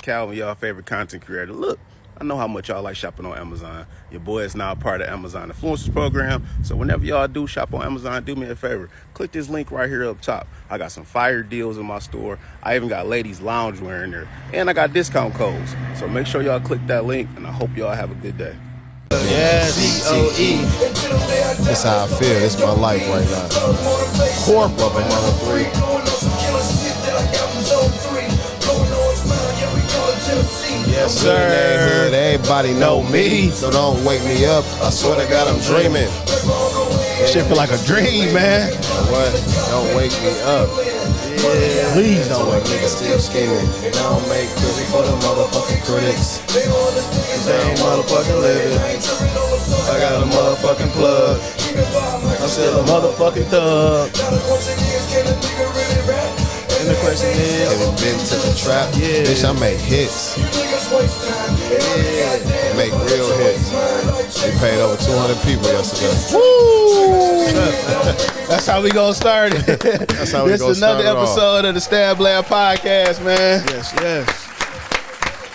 Calvin, y'all favorite content creator. Look, I know how much y'all like shopping on Amazon. Your boy is now a part of Amazon Influencers Program. So whenever y'all do shop on Amazon, do me a favor. Click this link right here up top. I got some fire deals in my store. I even got ladies loungewear in there. And I got discount codes. So make sure y'all click that link, and I hope y'all have a good day. Yes, C-O-E. That's how I feel. It's my life right now. Corporate, man. Yes, sir. Everybody know me, so don't wake me up. I swear to God, I'm dreaming. Shit feel like a dream, man. What? Don't wake me up. Yeah. Please don't wake me up. Still scheming. Don't make pussy for the motherfucking critics. They ain't motherfucking living. I got a motherfucking plug. I'm still a motherfucking thug. And the question is, have you been to the trap? Yeah. Bitch, I make hits. Yeah. Make real hits. We paid over 200 people yesterday. Woo! That's how we gonna start it. That's how we This gonna is another start it episode of the Stab Lab Podcast, man. Yes, yes.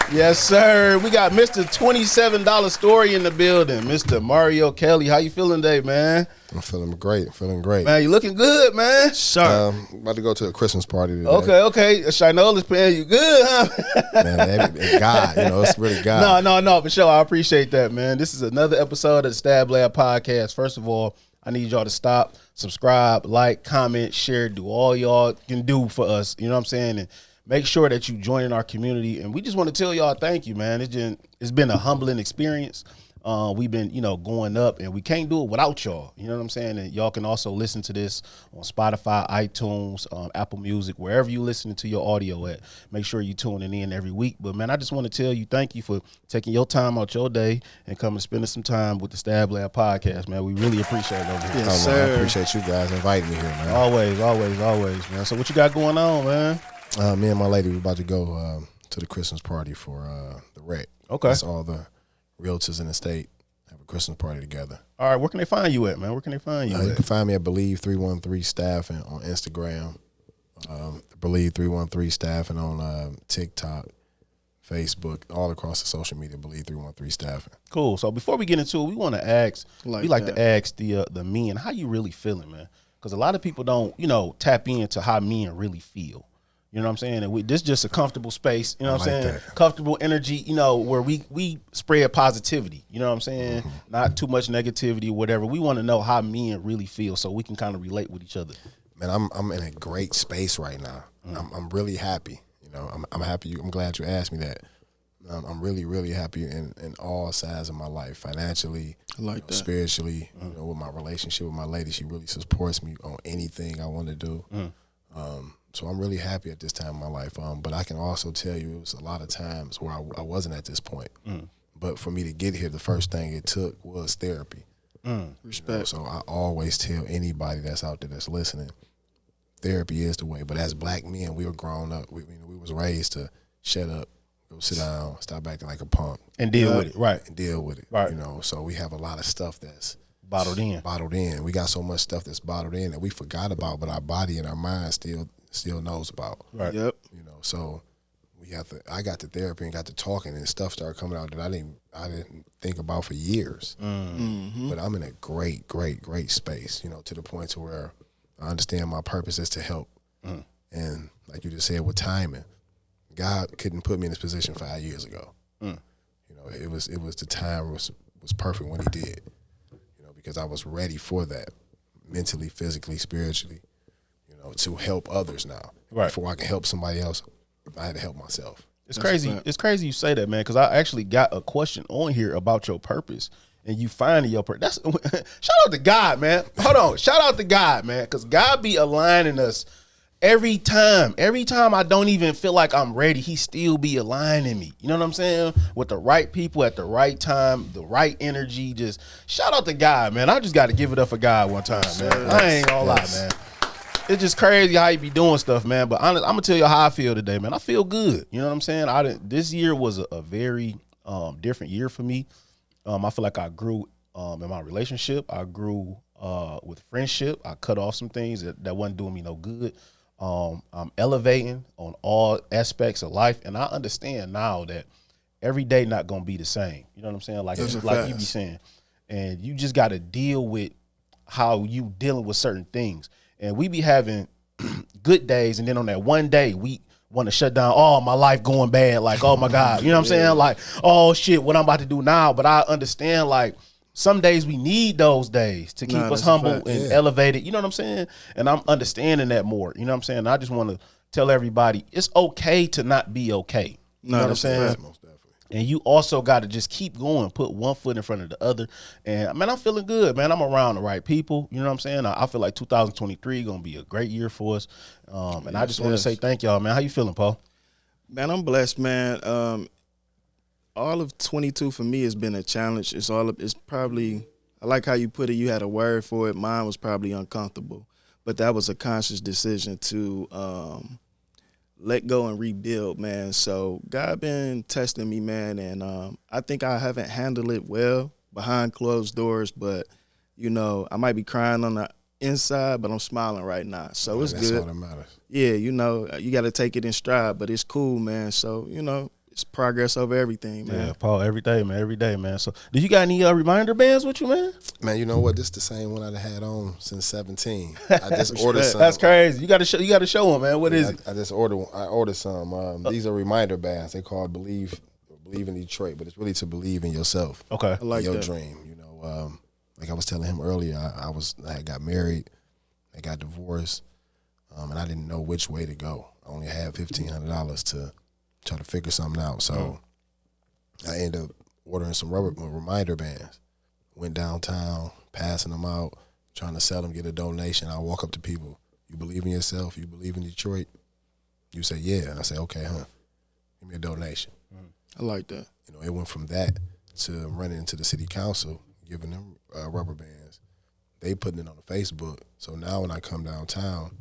Yes, sir. We got Mr. $27 Story in the building. Mr. Mario Kelly. How you feeling today, man? I'm feeling great. Feeling great. Man, you looking good, man. Sure. About to go to a Christmas party today. Okay. Shinola's paying you good, huh? Man, it's God. It's really God. No, for sure. I appreciate that, man. This is another episode of the Stab Lab Podcast. First of all, I need y'all to stop, subscribe, like, comment, share, do all y'all can do for us. You know what I'm saying? And make sure that you join in our community. And we just want to tell y'all thank you, man. It's been a humbling experience. We've been, going up, and we can't do it without y'all. You know what I'm saying? And y'all can also listen to this on Spotify, iTunes, Apple Music, wherever you listening to your audio at. Make sure you tuning in every week. But, man, I just want to tell you thank you for taking your time out your day and coming spending some time with the Stab Lab Podcast, man. We really appreciate it over here. Yes, sir. I appreciate you guys inviting me here, man. Always, man. So what you got going on, man? Me and my lady, we're about to go to the Christmas party for the rec. Okay. That's all the realtors in the state have a Christmas party together. All right, where can they find you at, man? Where can they find you at? You can find me at Believe 313 Staffing on Instagram. Believe 313 Staffing on TikTok, Facebook, all across the social media. Believe 313 Staffing. Cool. So before we get into it, we want to ask. We like to ask the men, how you really feeling, man? Because a lot of people don't, tap into how men really feel. You know what I'm saying? And this is just a comfortable space, you know what I'm saying? That. Comfortable energy, where we spread positivity, you know what I'm saying? Mm-hmm. Not too much negativity or whatever. We want to know how men really feel so we can kind of relate with each other. Man, I'm in a great space right now. Mm-hmm. I'm really happy. I'm happy. I'm glad you asked me that. I'm really, really happy in all sides of my life, financially, spiritually, with my relationship with my lady. She really supports me on anything I want to do. So I'm really happy at this time in my life. But I can also tell you it was a lot of times where I wasn't at this point. But for me to get here, the first thing it took was therapy. Respect. So I always tell anybody that's out there that's listening, therapy is the way. But as black men, we were grown up. We was raised to shut up, go sit down, stop acting like a punk. And deal with it, right. And deal with it, right. So we have a lot of stuff that's bottled in. We got so much stuff that's bottled in that we forgot about, but our body and our mind still knows about. Right. Yep. So I got to therapy and got to talking, and stuff started coming out that I didn't think about for years. Mm-hmm. But I'm in a great, great, great space, to the point to where I understand my purpose is to help. And like you just said, with timing, God couldn't put me in this position 5 years ago. It was the time was perfect when He did. Because I was ready for that, mentally, physically, spiritually, to help others now. Right. Before I can help somebody else, I had to help myself. It's crazy. It's crazy you say that, man, because I actually got a question on here about your purpose and you finding your purpose. Shout out to God, man. Hold on. Shout out to God, man, because God be aligning us every time. Every time I don't even feel like I'm ready, He still be aligning me. You know what I'm saying? With the right people at the right time, the right energy. Just shout out to God, man. I just got to give it up for God one time, man. I ain't gonna lie, man. It's just crazy how you be doing stuff, man. But honestly, I'm gonna tell you how I feel today, man. I feel good. You know what I'm saying? This year was a very different year for me. I feel like I grew in my relationship. I grew with friendship. I cut off some things that wasn't doing me no good. I'm elevating on all aspects of life, and I understand now that every day not gonna be the same. You know what I'm saying? Like Those are like you be facts. saying, and you just got to deal with how you dealing with certain things. And we be having good days, and then on that one day we want to shut down. Oh, my life going bad. Like, oh my God, you know what I'm saying? Like, oh shit, what I'm about to do now. But I understand, like, some days we need those days to keep Nah, us that's a humble fact. and Yeah. elevated. You know what I'm saying? And I'm understanding that more. You know what I'm saying? I just want to tell everybody it's okay to not be okay. You know what I'm that's a saying? fact. Most definitely. And you also got to just keep going, put one foot in front of the other. And man, I'm feeling good, man. I'm around the right people. You know what I'm saying? I feel like 2023 gonna be a great year for us. And I just want to yes. say thank y'all, man. How you feeling, Paul? Man, I'm blessed, man. All of 22 for me has been a challenge. It's probably, I like how you put it. You had a word for it. Mine was probably uncomfortable, but that was a conscious decision to let go and rebuild, man. So God been testing me, man, and I think I haven't handled it well behind closed doors, but you know, I might be crying on the inside, but I'm smiling right now. So it's That's good. all that matters. Yeah, you know, you got to take it in stride, but it's cool, man. So, you know, it's progress over everything, man. Yeah, Paul, every day, man. So, do you got any reminder bands with you, man? Man, you know what? This is the same one I had on since 17. I just ordered some. That's crazy. You got to show them, man. What is it? I just ordered some. These are reminder bands. They call Believe in Detroit, but it's really to believe in yourself. Okay. I like your that. dream. You know, like I was telling him earlier, I had got married, I got divorced, and I didn't know which way to go. I only had $1,500 to try to figure something out. So I ended up ordering some reminder bands. Went downtown, passing them out, trying to sell them, get a donation. I walk up to people. You believe in yourself? You believe in Detroit? You say, yeah. I say, okay, give me a donation. I like that. You know, it went from that to running into the city council, giving them rubber bands. They putting it on the Facebook. So now when I come downtown,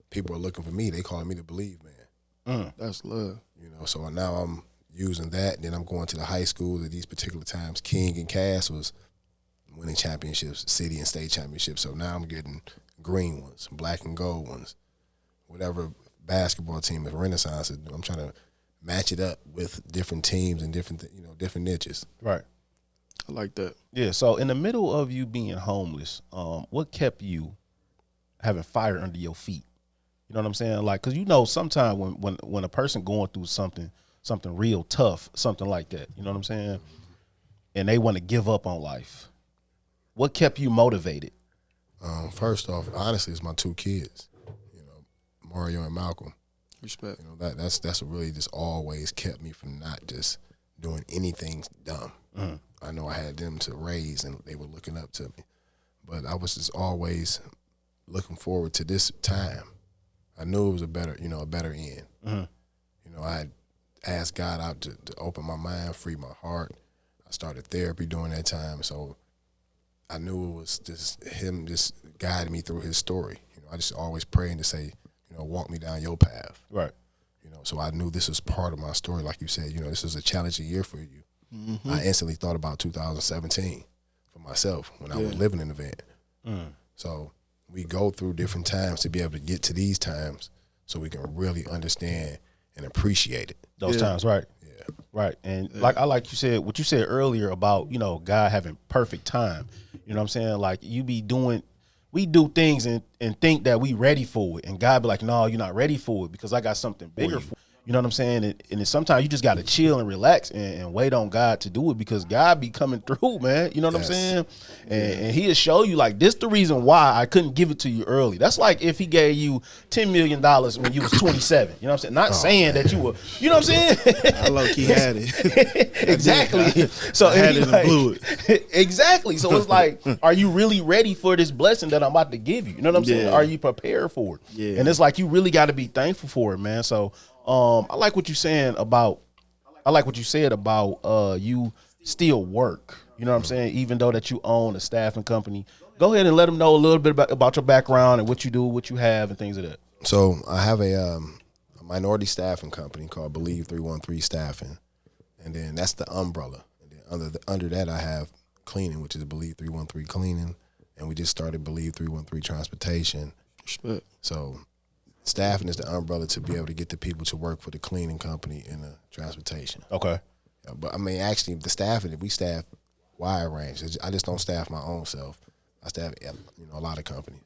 people are looking for me. They calling me the Believe Man. That's love. You know, so now I'm using that. And then I'm going to the high schools at these particular times. King and Cass was winning championships, city and state championships. So now I'm getting green ones, black and gold ones. Whatever basketball team is Renaissance is, I'm trying to match it up with different teams and different niches. Right. I like that. Yeah. So, in the middle of you being homeless, what kept you having fire under your feet? You know what I'm saying? Like, cause you know, sometimes when a person going through something real tough, something like that, you know what I'm saying? And they want to give up on life. What kept you motivated? First off, honestly, it's my two kids, Mario and Malcolm. Respect. That's what really just always kept me from not just doing anything dumb. I know I had them to raise, and they were looking up to me, but I was just always looking forward to this time. I knew it was a better end. I had asked God out to open my mind, free my heart. I started therapy during that time, so I knew it was just him just guiding me through his story. I just always praying to say, walk me down your path. Right. So I knew this was part of my story. Like you said, this is a challenging year for you. I instantly thought about 2017 for myself when I was living in the van. So we go through different times to be able to get to these times so we can really understand and appreciate it. Those times, right? Yeah. Right. And like you said, what you said earlier about, God having perfect time. You know what I'm saying? Like we do things and think that we ready for it. And God be like, no, you're not ready for it because I got something bigger for you. You know what I'm saying? And sometimes you just got to chill and relax and wait on God to do it because God be coming through, man. You know what I'm saying? And he'll show you, like, this the reason why I couldn't give it to you early. That's like if he gave you $10 million when you was 27. You know what I'm saying? Not saying that you were, you know what I'm saying? I low-key had it. Exactly. So I had it and blew it. Exactly. So it's like, are you really ready for this blessing that I'm about to give you? You know what I'm saying? Yeah. Are you prepared for it? Yeah. And it's like you really got to be thankful for it, man. So I like what you're saying about you still work. You know what I'm saying? Even though that you own a staffing company. Go ahead and let them know a little bit about your background and what you do, what you have, and things of that. So I have a minority staffing company called Believe 313 Staffing, and then that's the umbrella. And then under that, I have cleaning, which is Believe 313 Cleaning, and we just started Believe 313 Transportation. Respect. So Staffing is the umbrella to be able to get the people to work for the cleaning company and the transportation. Okay. Yeah, but I mean, actually, the staffing, we staff wide range. I just don't staff my own self. I staff, a lot of companies.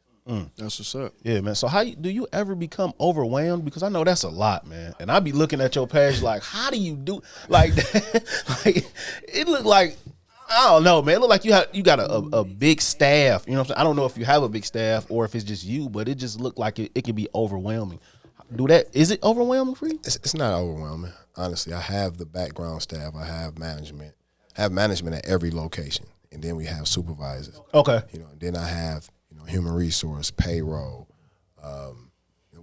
That's what's up. Yeah, man. So do you ever become overwhelmed? Because I know that's a lot, man. And I be looking at your page like, how do you do like like it look like I don't know, man. It look like you got a big staff. You know what I'm saying? I don't know if you have a big staff or if it's just you, but it just looked like it can be overwhelming. Is it overwhelming for you? It's not overwhelming. Honestly, I have the background staff. I have management. I have management at every location. And then we have supervisors. Okay. And then I have human resource, payroll.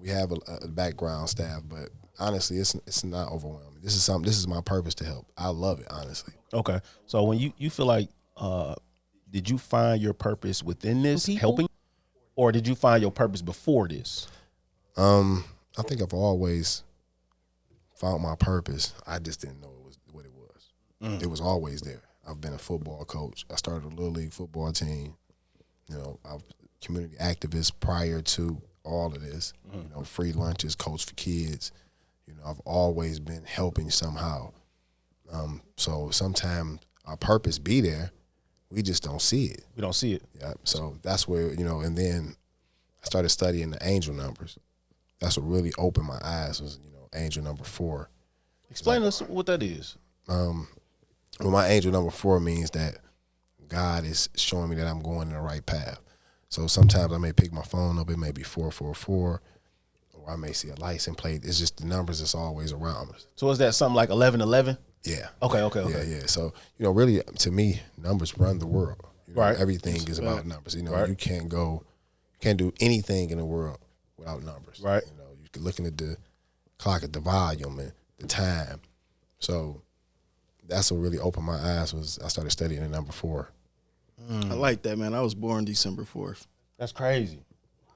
We have a background staff, but honestly, it's not overwhelming. This is my purpose to help. I love it, honestly. Okay. So when you feel like, did you find your purpose within this helping, or did you find your purpose before this? I think I've always found my purpose. I just didn't know what it was. It was always there. I've been a football coach. I started a little league football team. I was a community activist prior to all of this. Free lunches, coach for kids. I've always been helping somehow. So sometimes our purpose be there, we just don't see it. We don't see it. Yeah. So that's where and then I started studying the angel numbers. That's what really opened my eyes was angel number 4. Explain to us what that is. Well, my angel number 4 means that God is showing me that I'm going in the right path. So sometimes I may pick my phone up, it may be 444, or I may see a license plate. It's just the numbers that's always around us. So is that something like 1111? Yeah. Okay. Yeah. So, really, to me, numbers run the world. Right. Everything is about numbers. Right. You can't do anything in the world without numbers. Right. You can looking at the clock at the volume and the time. So that's what really opened my eyes was I started studying the number 4. I like that, man. I was born December 4th. That's crazy.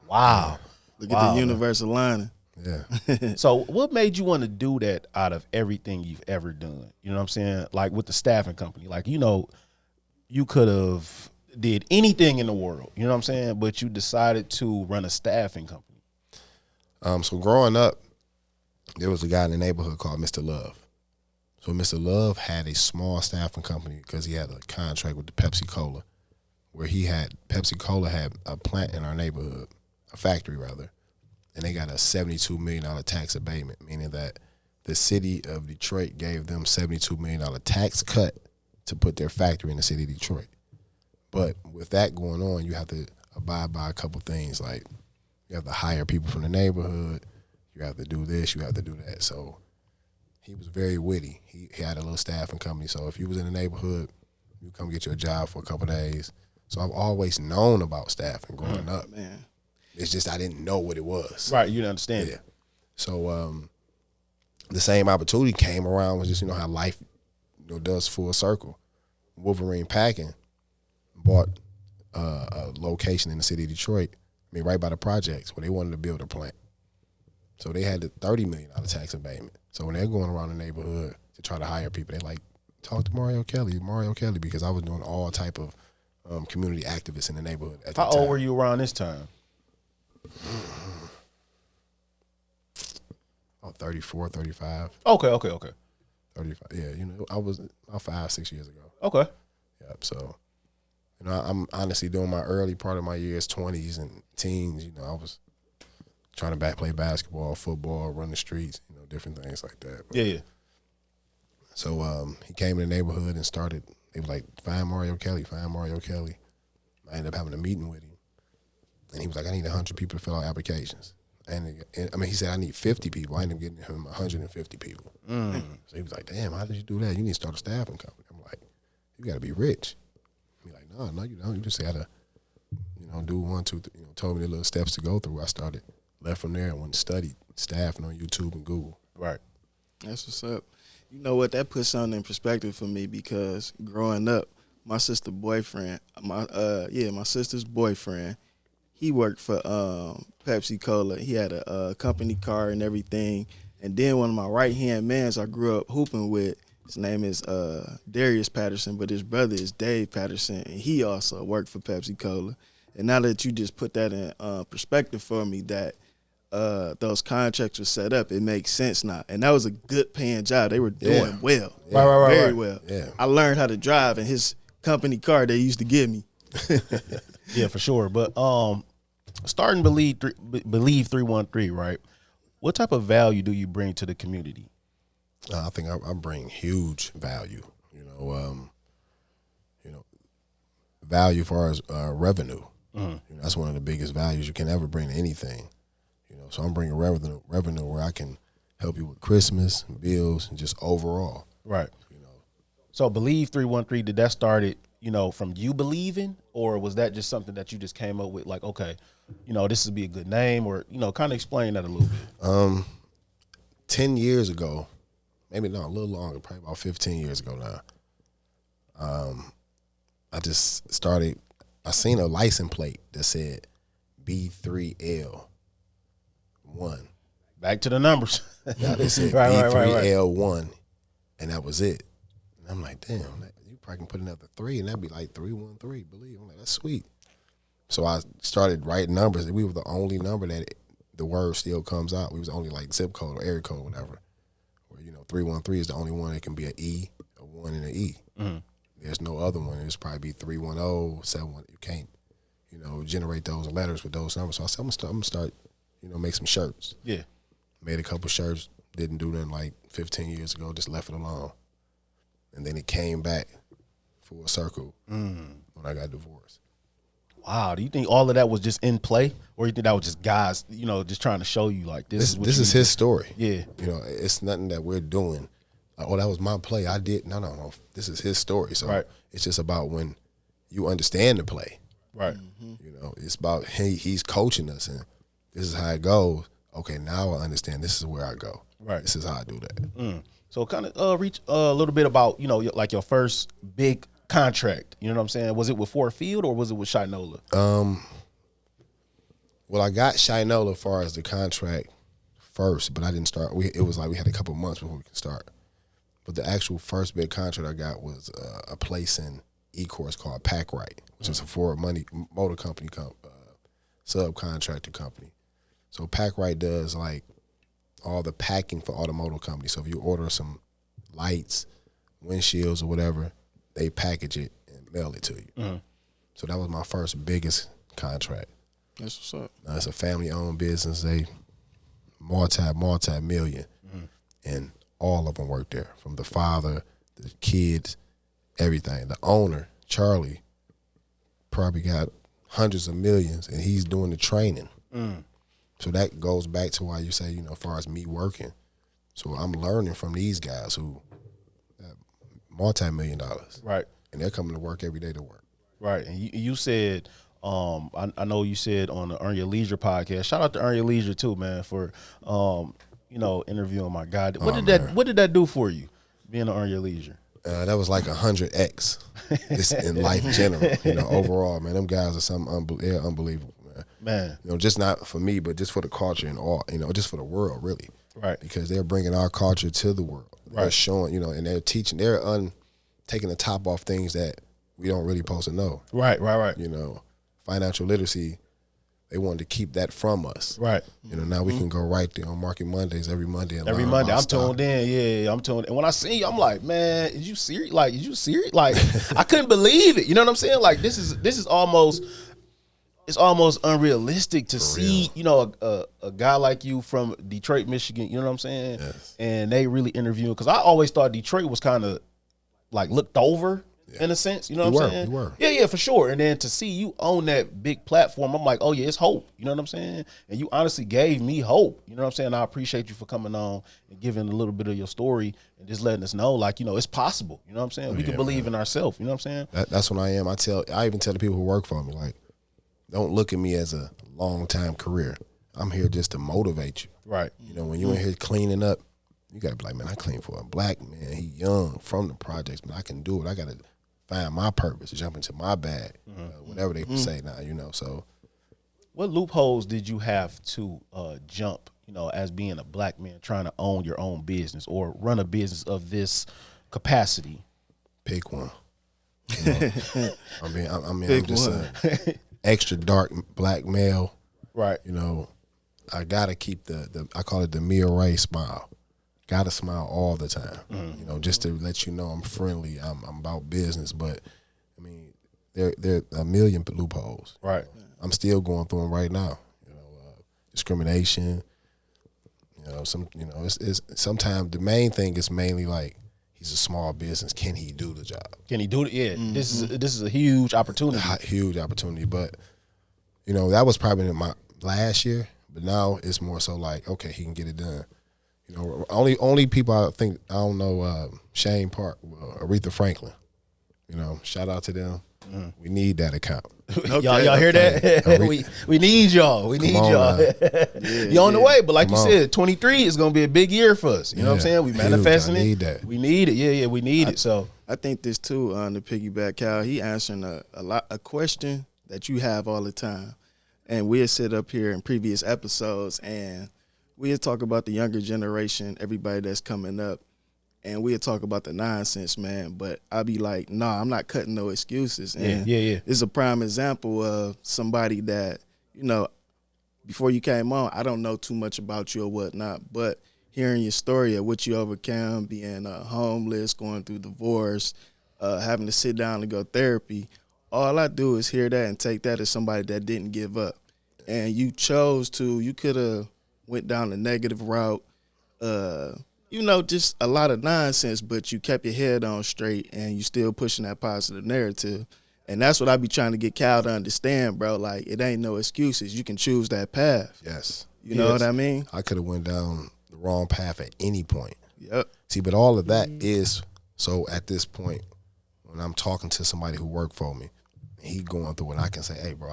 Wow. Look at the universe aligning. Yeah. So what made you want to do that out of everything you've ever done? You know what I'm saying? Like with the staffing company. Like, you could have did anything in the world. You know what I'm saying? But you decided to run a staffing company. So growing up, there was a guy in the neighborhood called Mr. Love. So Mr. Love had a small staffing company because he had a contract with the Pepsi-Cola where Pepsi-Cola had a plant in our neighborhood, a factory rather, and they got a $72 million tax abatement, meaning that the city of Detroit gave them $72 million tax cut to put their factory in the city of Detroit. But with that going on, you have to abide by a couple things, like you have to hire people from the neighborhood, you have to do this, you have to do that. So he was very witty. He had a little staffing company. So if you was in the neighborhood, you come get your job for a couple of days. So I've always known about staffing growing up. Man. It's just I didn't know what it was. Right. You didn't understand it. So the same opportunity came around was just, how life does full circle. Wolverine Packing bought a location in the city of Detroit, right by the projects where they wanted to build a plant. So they had the $30 million tax abatement. So when they're going around the neighborhood to try to hire people, they like, talk to Mario Kelly, because I was doing all type of community activists in the neighborhood at that time. How old were you around this time? 34, 35. Okay. 35. Yeah, I was about 5-6 years ago. Okay. Yep. So, I'm honestly doing my early part of my years, 20s and teens. I was trying to play basketball, football, run the streets, different things like that. But, Yeah. So he came in the neighborhood and started. They were like, find Mario Kelly. I ended up having a meeting with him, and he was like, I need 100 people to fill out applications. And he said, I need 50 people. I ended up getting him 150 people. So he was like, damn, how did you do that? You need to start a staffing company. I'm like, you got to be rich. He's like, no, you don't. You just got to, do 1, 2, 3. Told me the little steps to go through. I started, left from there and went and studied staffing on YouTube and Google. Right. That's what's up. You know what? That puts something in perspective for me because growing up, my sister's boyfriend, he worked for Pepsi Cola. He had a company car and everything. And then one of my right-hand mans I grew up hooping with, his name is Darius Patterson, but his brother is Dave Patterson, and he also worked for Pepsi Cola. And now that you just put that in perspective for me, that those contracts were set up, it makes sense now. And that was a good paying job. They were doing Yeah. well, Right. very well. Yeah. I learned how to drive in his company car they used to give me. Yeah, for sure. But starting Believe 313, right? What type of value do you bring to the community? I think I bring huge value. Value as far as revenue. That's one of the biggest values you can ever bring to anything. So I'm bringing revenue where I can help you with Christmas and bills and just overall. Right. So Believe 313, did that started, from you believing, or was that just something that you just came up with, like, okay, this would be a good name, or, kind of explain that a little bit? 10 years ago, maybe not a little longer, probably about 15 years ago now, I just started, I seen a license plate that said B3L1. Back to the numbers. Yeah, they said Right. B3L1, and that was it. And I'm like, damn, you probably can put another 3, and that'd be like 313, believe. I'm like, that's sweet. So I started writing numbers. We were the only number that the word still comes out. We was the only like zip code or area code or whatever. Where 313 is the only one that can be an E, a 1, and an E. Mm-hmm. There's no other one. It's probably be 310, 71. You can't, generate those letters with those numbers. So I said, I'm gonna start, make some shirts. Yeah. Made a couple shirts. Didn't do nothing like 15 years ago. Just left it alone. And then it came back full circle when I got divorced. Wow. Do you think all of that was just in play, or you think that was just guys, just trying to show you like this? This is his story. Yeah. It's nothing that we're doing. Like, that was my play. I did. No. This is his story. So Right. It's just about when you understand the play. Right. It's about he's coaching us, and this is how it goes. Okay, now I understand. This is where I go. Right. This is how I do that. So kind of reach a little bit about, like your first big contract. You know what I'm saying? Was it with Ford Field or was it with Shinola? Well, I got Shinola as far as the contract first, but I didn't start. It was like we had a couple months before we could start. But the actual first big contract I got was a place in Ecorse called Packrite, which is a Ford Motor Company subcontractor company. So Packrite does like all the packing for automotive companies. So if you order some lights, windshields, or whatever, they package it and mail it to you. So that was my first biggest contract. That's what's up. It's a family-owned business. They multi-million, and all of them work there, from the father, the kids, everything. The owner, Charlie, probably got hundreds of millions, and he's doing the training. So that goes back to why you say, as far as me working. So I'm learning from these guys who have multi-million dollars. Right. And they're coming to work every day to work. Right. And you said, I know you said on the Earn Your Leisure podcast, shout out to Earn Your Leisure too, man, for, interviewing my guy. What did that do for you, being on Earn Your Leisure? That was like 100x just in life in general. Overall, man, them guys are something they're unbelievable, man. Just not for me, but just for the culture and all, just for the world, really. Right. Because they're bringing our culture to the world. They're Right. showing, and they're teaching, they're taking the top off things that we don't really supposed to know. Right. Financial literacy, they wanted to keep that from us. Right. Now we can go right there on Market Mondays every Monday. And Every learn Monday, about I'm stock. tuned in. Yeah, I'm tuned in. And when I see you, I'm like, man, is you serious? Like, I couldn't believe it. You know what I'm saying? Like, this is almost, it's almost unrealistic to see, a guy like you from Detroit, Michigan. You know what I'm saying? Yes. And they really interviewing, because I always thought Detroit was kind of like looked over. In a sense, you know what I'm saying? You were. Yeah, for sure. And then to see you on that big platform, I'm like, oh yeah, it's hope. You know what I'm saying? And you honestly gave me hope. You know what I'm saying? I appreciate you for coming on and giving a little bit of your story and just letting us know, like, it's possible. You know what I'm saying? We can believe in ourselves. You know what I'm saying? That's what I am. I even tell the people who work for me, like, don't look at me as a long time career. I'm here just to motivate you. Right. When you in here cleaning up, you gotta be like, man, I clean for a black man. He young from the projects, but I can do it. I gotta find my purpose, jump into my bag, whatever they say now, so. What loopholes did you have to jump, as being a black man trying to own your own business or run a business of this capacity? Pick one. I'm just an extra dark black male. Right. I gotta keep the I call it the Mia Ray smile. Gotta smile all the time. You know, just to let you know I'm friendly. I'm about business, but I mean, there are a million loopholes. Right. I'm still going through them right now. You know, discrimination. It's sometimes the main thing is mainly like he's a small business. Can he do the job? Can he do it? Yeah. This is a huge opportunity. Huge opportunity, but you know that was probably in my last year. But now it's more so like, okay, he can get it done. You know, only people I don't know Shane Park, Aretha Franklin. You know, shout out to them. We need that account. Y'all hear that? we need y'all. We need y'all. You're on the way, but like you said, 23 is gonna be a big year for us. You know what I'm saying? We manifesting it. Need that. We need it. Yeah, we need it. So I think this too, to piggyback Cal, he answering a question that you have all the time. And we'll sit up here in previous episodes and we'll talk about the younger generation, everybody that's coming up, and we'll talk about the nonsense, man. But I'll be like, nah, I'm not cutting no excuses. And yeah. It's a prime example of somebody that, you know, before you came on, I don't know too much about you or whatnot, but hearing your story of what you overcome, being homeless, going through divorce, having to sit down and go therapy, all I do is hear that and take that as somebody that didn't give up. And you could have went down the negative route, you know, just a lot of nonsense, but you kept your head on straight and you still pushing that positive narrative. And that's what I be trying to get Cal to understand, bro. Like, it ain't no excuses. You can choose that path. Yes. You know what I mean? I could have went down the wrong path at any point. Yep. See, but all of that is, so at this point, when I'm talking to somebody who worked for me, he going through it, I can say, hey, bro,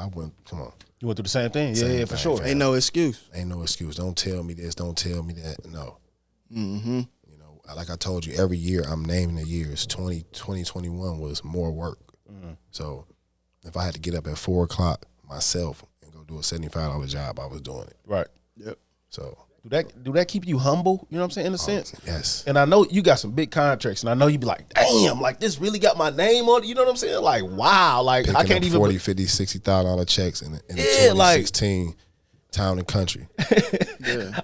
come on. you went through the same thing. Same Yeah, for thing, sure. fam. Ain't no excuse. Ain't no excuse. Don't tell me this. Don't tell me that. No. Mm-hmm. You know, like I told you, every year I'm naming the years. 2021 was more work. So if I had to get up at 4 o'clock myself and go do a $75 job, I was doing it. Right. Yep. So Do that keep you humble? You know what I'm saying? In a sense. yes. And I know you got some big contracts, and I know you be like, damn, like this really got my name on it. You know what I'm saying? Like, wow, like Picking I can't up even 40, 50, $60,000 checks in the Yeah, like- 2016 Town and Country.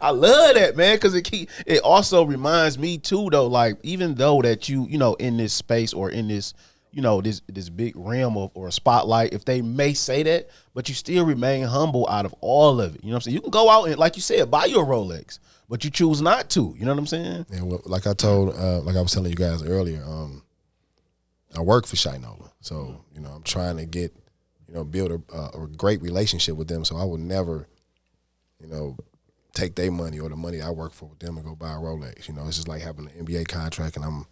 I love that, man, because it also reminds me too, though, like even though that you know, in this space or in this, you know, this big realm or a spotlight, if they may say that, but you still remain humble out of all of it. You know what I'm saying? You can go out and, like you said, buy your Rolex, but you choose not to. You know what I'm saying? And like I told, like I was telling you guys earlier, I work for Shinola, so you know I'm trying to get, you know, build a great relationship with them. So I would never, you know, take their money or the money I work for with them and go buy a Rolex. You know, it's just like having an NBA contract and I'm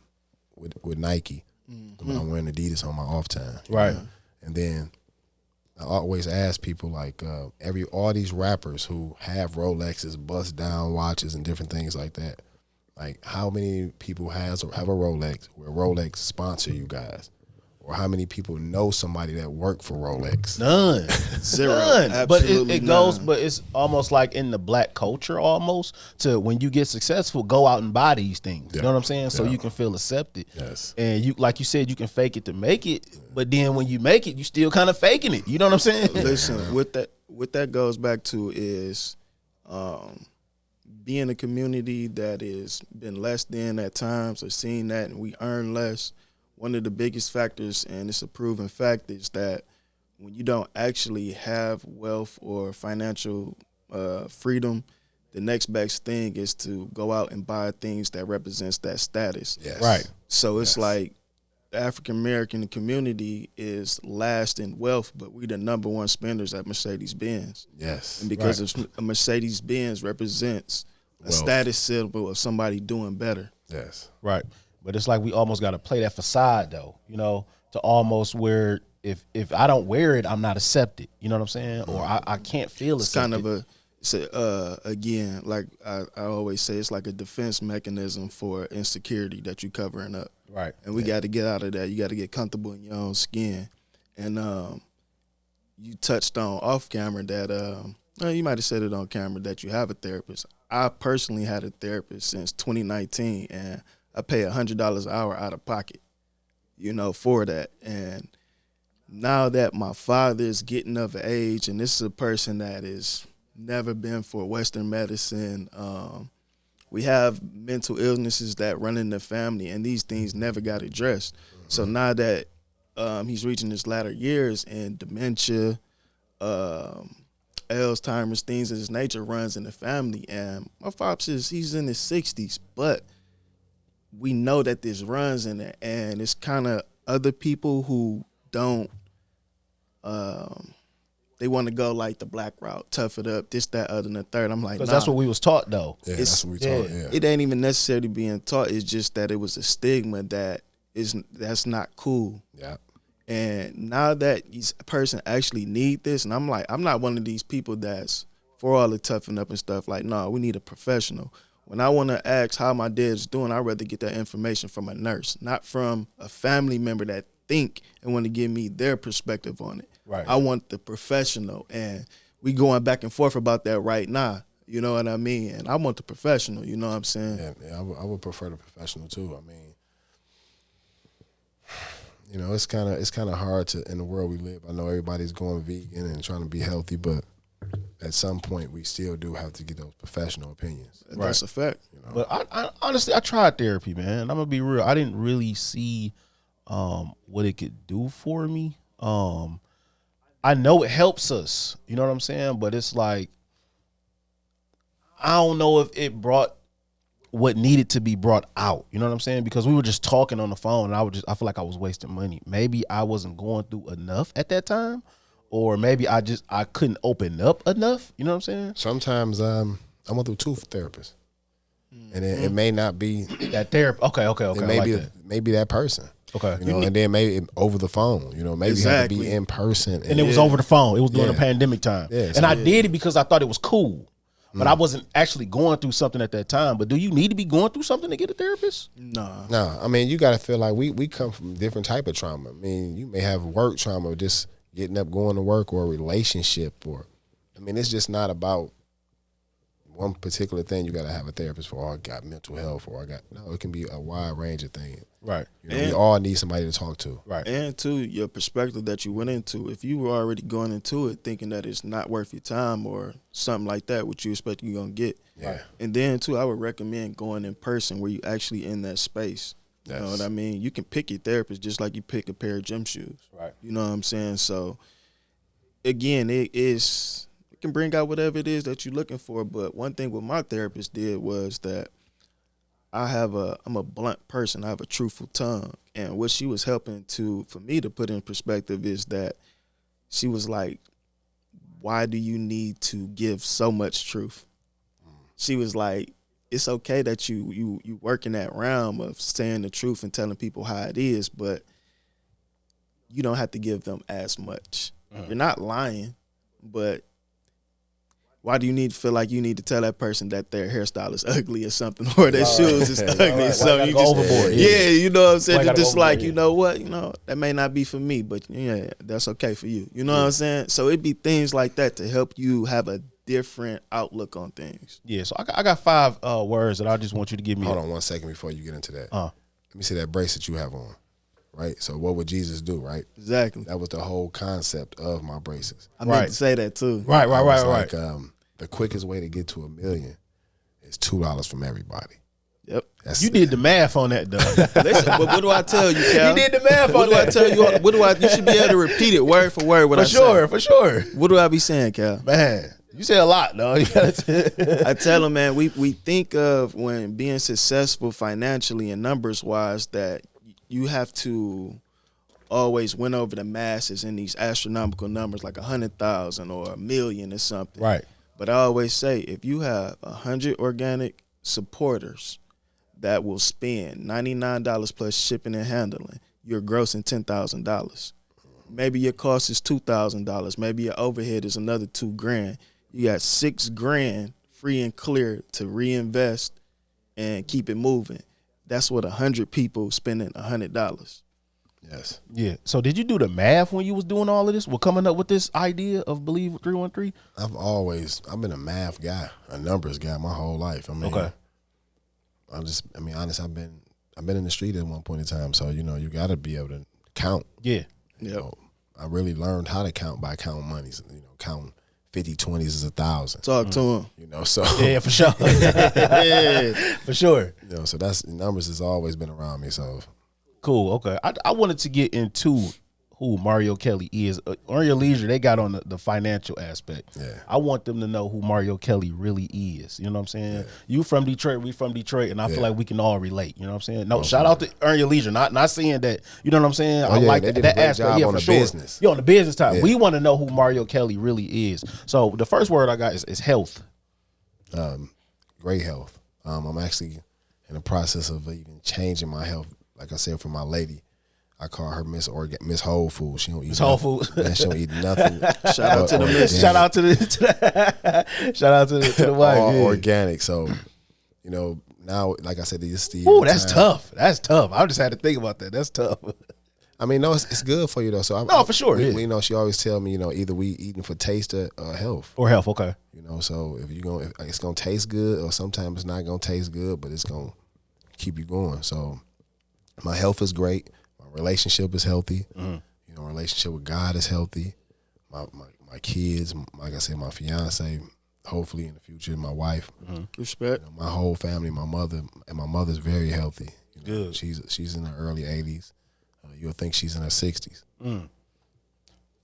with Nike, but I'm wearing Adidas on my off time. Right. know? And then I always ask people like all these rappers who have Rolexes, bust down watches and different things like that. Like how many people have a Rolex where Rolex sponsor you guys? Or how many people know somebody that worked for Rolex? None. Zero. None. But Absolutely it goes, none. but it's almost like in the black culture almost to when you get successful, go out and buy these things. You know what I'm saying? So you can feel accepted. Yes. And you, like you said, you can fake it to make it, but then when you make it, you still kind of faking it. You know what I'm saying? Listen, what that goes back to is being a community that is been less than at times or seeing that and we earn less. One of the biggest factors, and it's a proven fact, is that when you don't actually have wealth or financial freedom, the next best thing is to go out and buy things that represents that status. Yes. Right. So it's like the African American community is last in wealth, but we the number one spenders at Mercedes-Benz. Yes. And because a Mercedes-Benz represents a Wealth. status symbol of somebody doing better. Yes. Right. But it's like we almost got to play that facade though, you know, to almost where if I don't wear it, I'm not accepted. You know what I'm saying? Or I can't feel It's accepted. kind of again, like I always say, it's like a defense mechanism for insecurity that you covering up. Right. And we got to get out of that. You got to get comfortable in your own skin. And you touched on off camera that you might have said it on camera that you have a therapist. I personally had a therapist since 2019, and I pay $100 an hour out of pocket, you know, for that. And now that my father is getting of age, and this is a person that is never been for Western medicine. We have mental illnesses that run in the family, and these things never got addressed. So now that he's reaching his latter years, and dementia, Alzheimer's, things of this nature runs in the family. And my pops he's in his 60s, but we know that this runs in it, and it's kind of other people who don't. They want to go like the black route, tough it up, this, that, other, and the third. I'm like, Because nah, that's what we was taught, though. Yeah, that's what we taught. Yeah. it ain't even necessarily being taught. It's just that it was a stigma that's not cool. Yeah. And now that this person actually need this, and I'm like, I'm not one of these people that's for all the toughen up and stuff. Like, no, we need a professional. When I want to ask how my dad's doing, I'd rather get that information from a nurse, not from a family member that think and want to give me their perspective on it. Right. I want the professional, and we going back and forth about that right now. You know what I mean? And I want the professional. You know what I'm saying? Yeah, I would prefer the professional too. I mean, you know, it's kind of hard to in the world we live. I know everybody's going vegan and trying to be healthy, but at some point we still do have to get those professional opinions. That's a fact. You know? But I honestly, I tried therapy, man. I'm gonna be real. I didn't really see what it could do for me. I know it helps us, you know what I'm saying? But it's like, I don't know if it brought what needed to be brought out, you know what I'm saying? Because we were just talking on the phone, and I feel like I was wasting money. Maybe I wasn't going through enough at that time, or maybe I couldn't open up enough, you know what I'm saying? Sometimes I went through two therapists, and it may not be That therapy, okay. it may be maybe that person. Okay. You know, and then maybe over the phone, you know, maybe you have to be in person. And it was over the phone. It was during the Yeah. pandemic time. Yeah, and I did it because I thought it was cool. But I wasn't actually going through something at that time. But do you need to be going through something to get a therapist? Nah. No, I mean, you got to feel like we come from different type of trauma. I mean, you may have work trauma, just getting up, going to work, or a relationship, or I mean, it's just not about one particular thing you got to have a therapist for. Or I got mental health, or no. It can be a wide range of things. Right. You know, we all need somebody to talk to. Right. And to your perspective that you went into, if you were already going into it thinking that it's not worth your time or something like that, what you expect you're going to get. Yeah. And then, too, I would recommend going in person where you actually in that space. You know what I mean? You can pick your therapist just like you pick a pair of gym shoes. Right. You know what I'm saying? So, again, it can bring out whatever it is that you're looking for. But one thing what my therapist did was that I'm a blunt person. I have a truthful tongue. And what she was helping for me to put in perspective is that she was like, why do you need to give so much truth? She was like, it's okay that you work in that realm of saying the truth and telling people how it is, but you don't have to give them as much. You're not lying, but why do you need to feel like you need to tell that person that their hairstyle is ugly or something, or their shoes is ugly or something? You just, overboard? yeah, you know what I'm saying? Why You're gotta just go like, overboard, you know what? You know, that may not be for me, but yeah, that's okay for you. You know what I'm saying? So it'd be things like that to help you have a different outlook on things. Yeah, so I got 5 words that I just want you to give me. Hold on 1 second before you get into that. Uh. Let me see that bracelet you have on. Right? So what would Jesus do, right? Exactly. That was the whole concept of my bracelets. I meant to say that too. Right. Like, the quickest way to get to $1 million is $2 from everybody. Yep. You did the math on that, though. Listen, but what do I tell you, Cal? You did the math What on do I that. tell you? You should be able to repeat it word for word. What I say. For sure. What do I be saying, Cal? Man, you say a lot, though. I tell them, man, we think of when being successful financially and numbers wise that you have to always win over the masses in these astronomical numbers like 100,000 or 1 million or something. Right. But I always say, if you have 100 organic supporters that will spend $99 plus shipping and handling, you're grossing $10,000. Maybe your cost is $2,000. Maybe your overhead is another $2,000. You got $6,000 free and clear to reinvest and keep it moving. That's what 100 people spending $100. Yes. Yeah. So did you do the math when you was doing all of this? Well, coming up with this idea of Believe 313? I've been a math guy, a numbers guy my whole life. I mean, Okay. Honest, I've been in the street at one point in time, so you know, you got to be able to count. Yeah. You know, I really learned how to count by counting monies, you know, counting 50/20s is 1,000. Talk to him. You know, so Yeah, for sure. Yeah. For sure. you know, so that's numbers has always been around me. So Cool. Okay. I wanted to get into who Mario Kelly is. On your leisure, they got on the financial aspect. Yeah. I want them to know who Mario Kelly really is. You know what I'm saying? Yeah. You from Detroit, we from Detroit, and I feel like we can all relate. You know what I'm saying? No, shout out to Earn Your Leisure. Not saying that, you know what I'm saying? I like they did that a great aspect. job Yeah, on for the sure. business. Yeah, on the business side. Yeah. We want to know who Mario Kelly really is. So the first word I got is health. Great health. I'm actually in the process of even changing my health. Like I said, for my lady, I call her Miss Whole Food. She don't eat Miss Whole nothing. Food. Man, she don't eat nothing. Shout out to the Miss. Shout out to the wife. All Yeah. organic. So, you know, now, like I said, this is the Ooh, that's tough. That's tough. I just had to think about that. That's tough. I mean, no, it's good for you though. So No, for sure, We, yeah. you know, she always tell me, you know, either we eating for taste or health. Or health, okay. You know, so if it's gonna taste good, or sometimes it's not gonna taste good, but it's gonna keep you going. So my health is great. My relationship is healthy. You know, relationship with God is healthy. My kids, like I said, my fiance, hopefully in the future, my wife. Respect. You know, my whole family, my mother's very healthy. You know, Good. She's in her early 80s. You'll think she's in her 60s.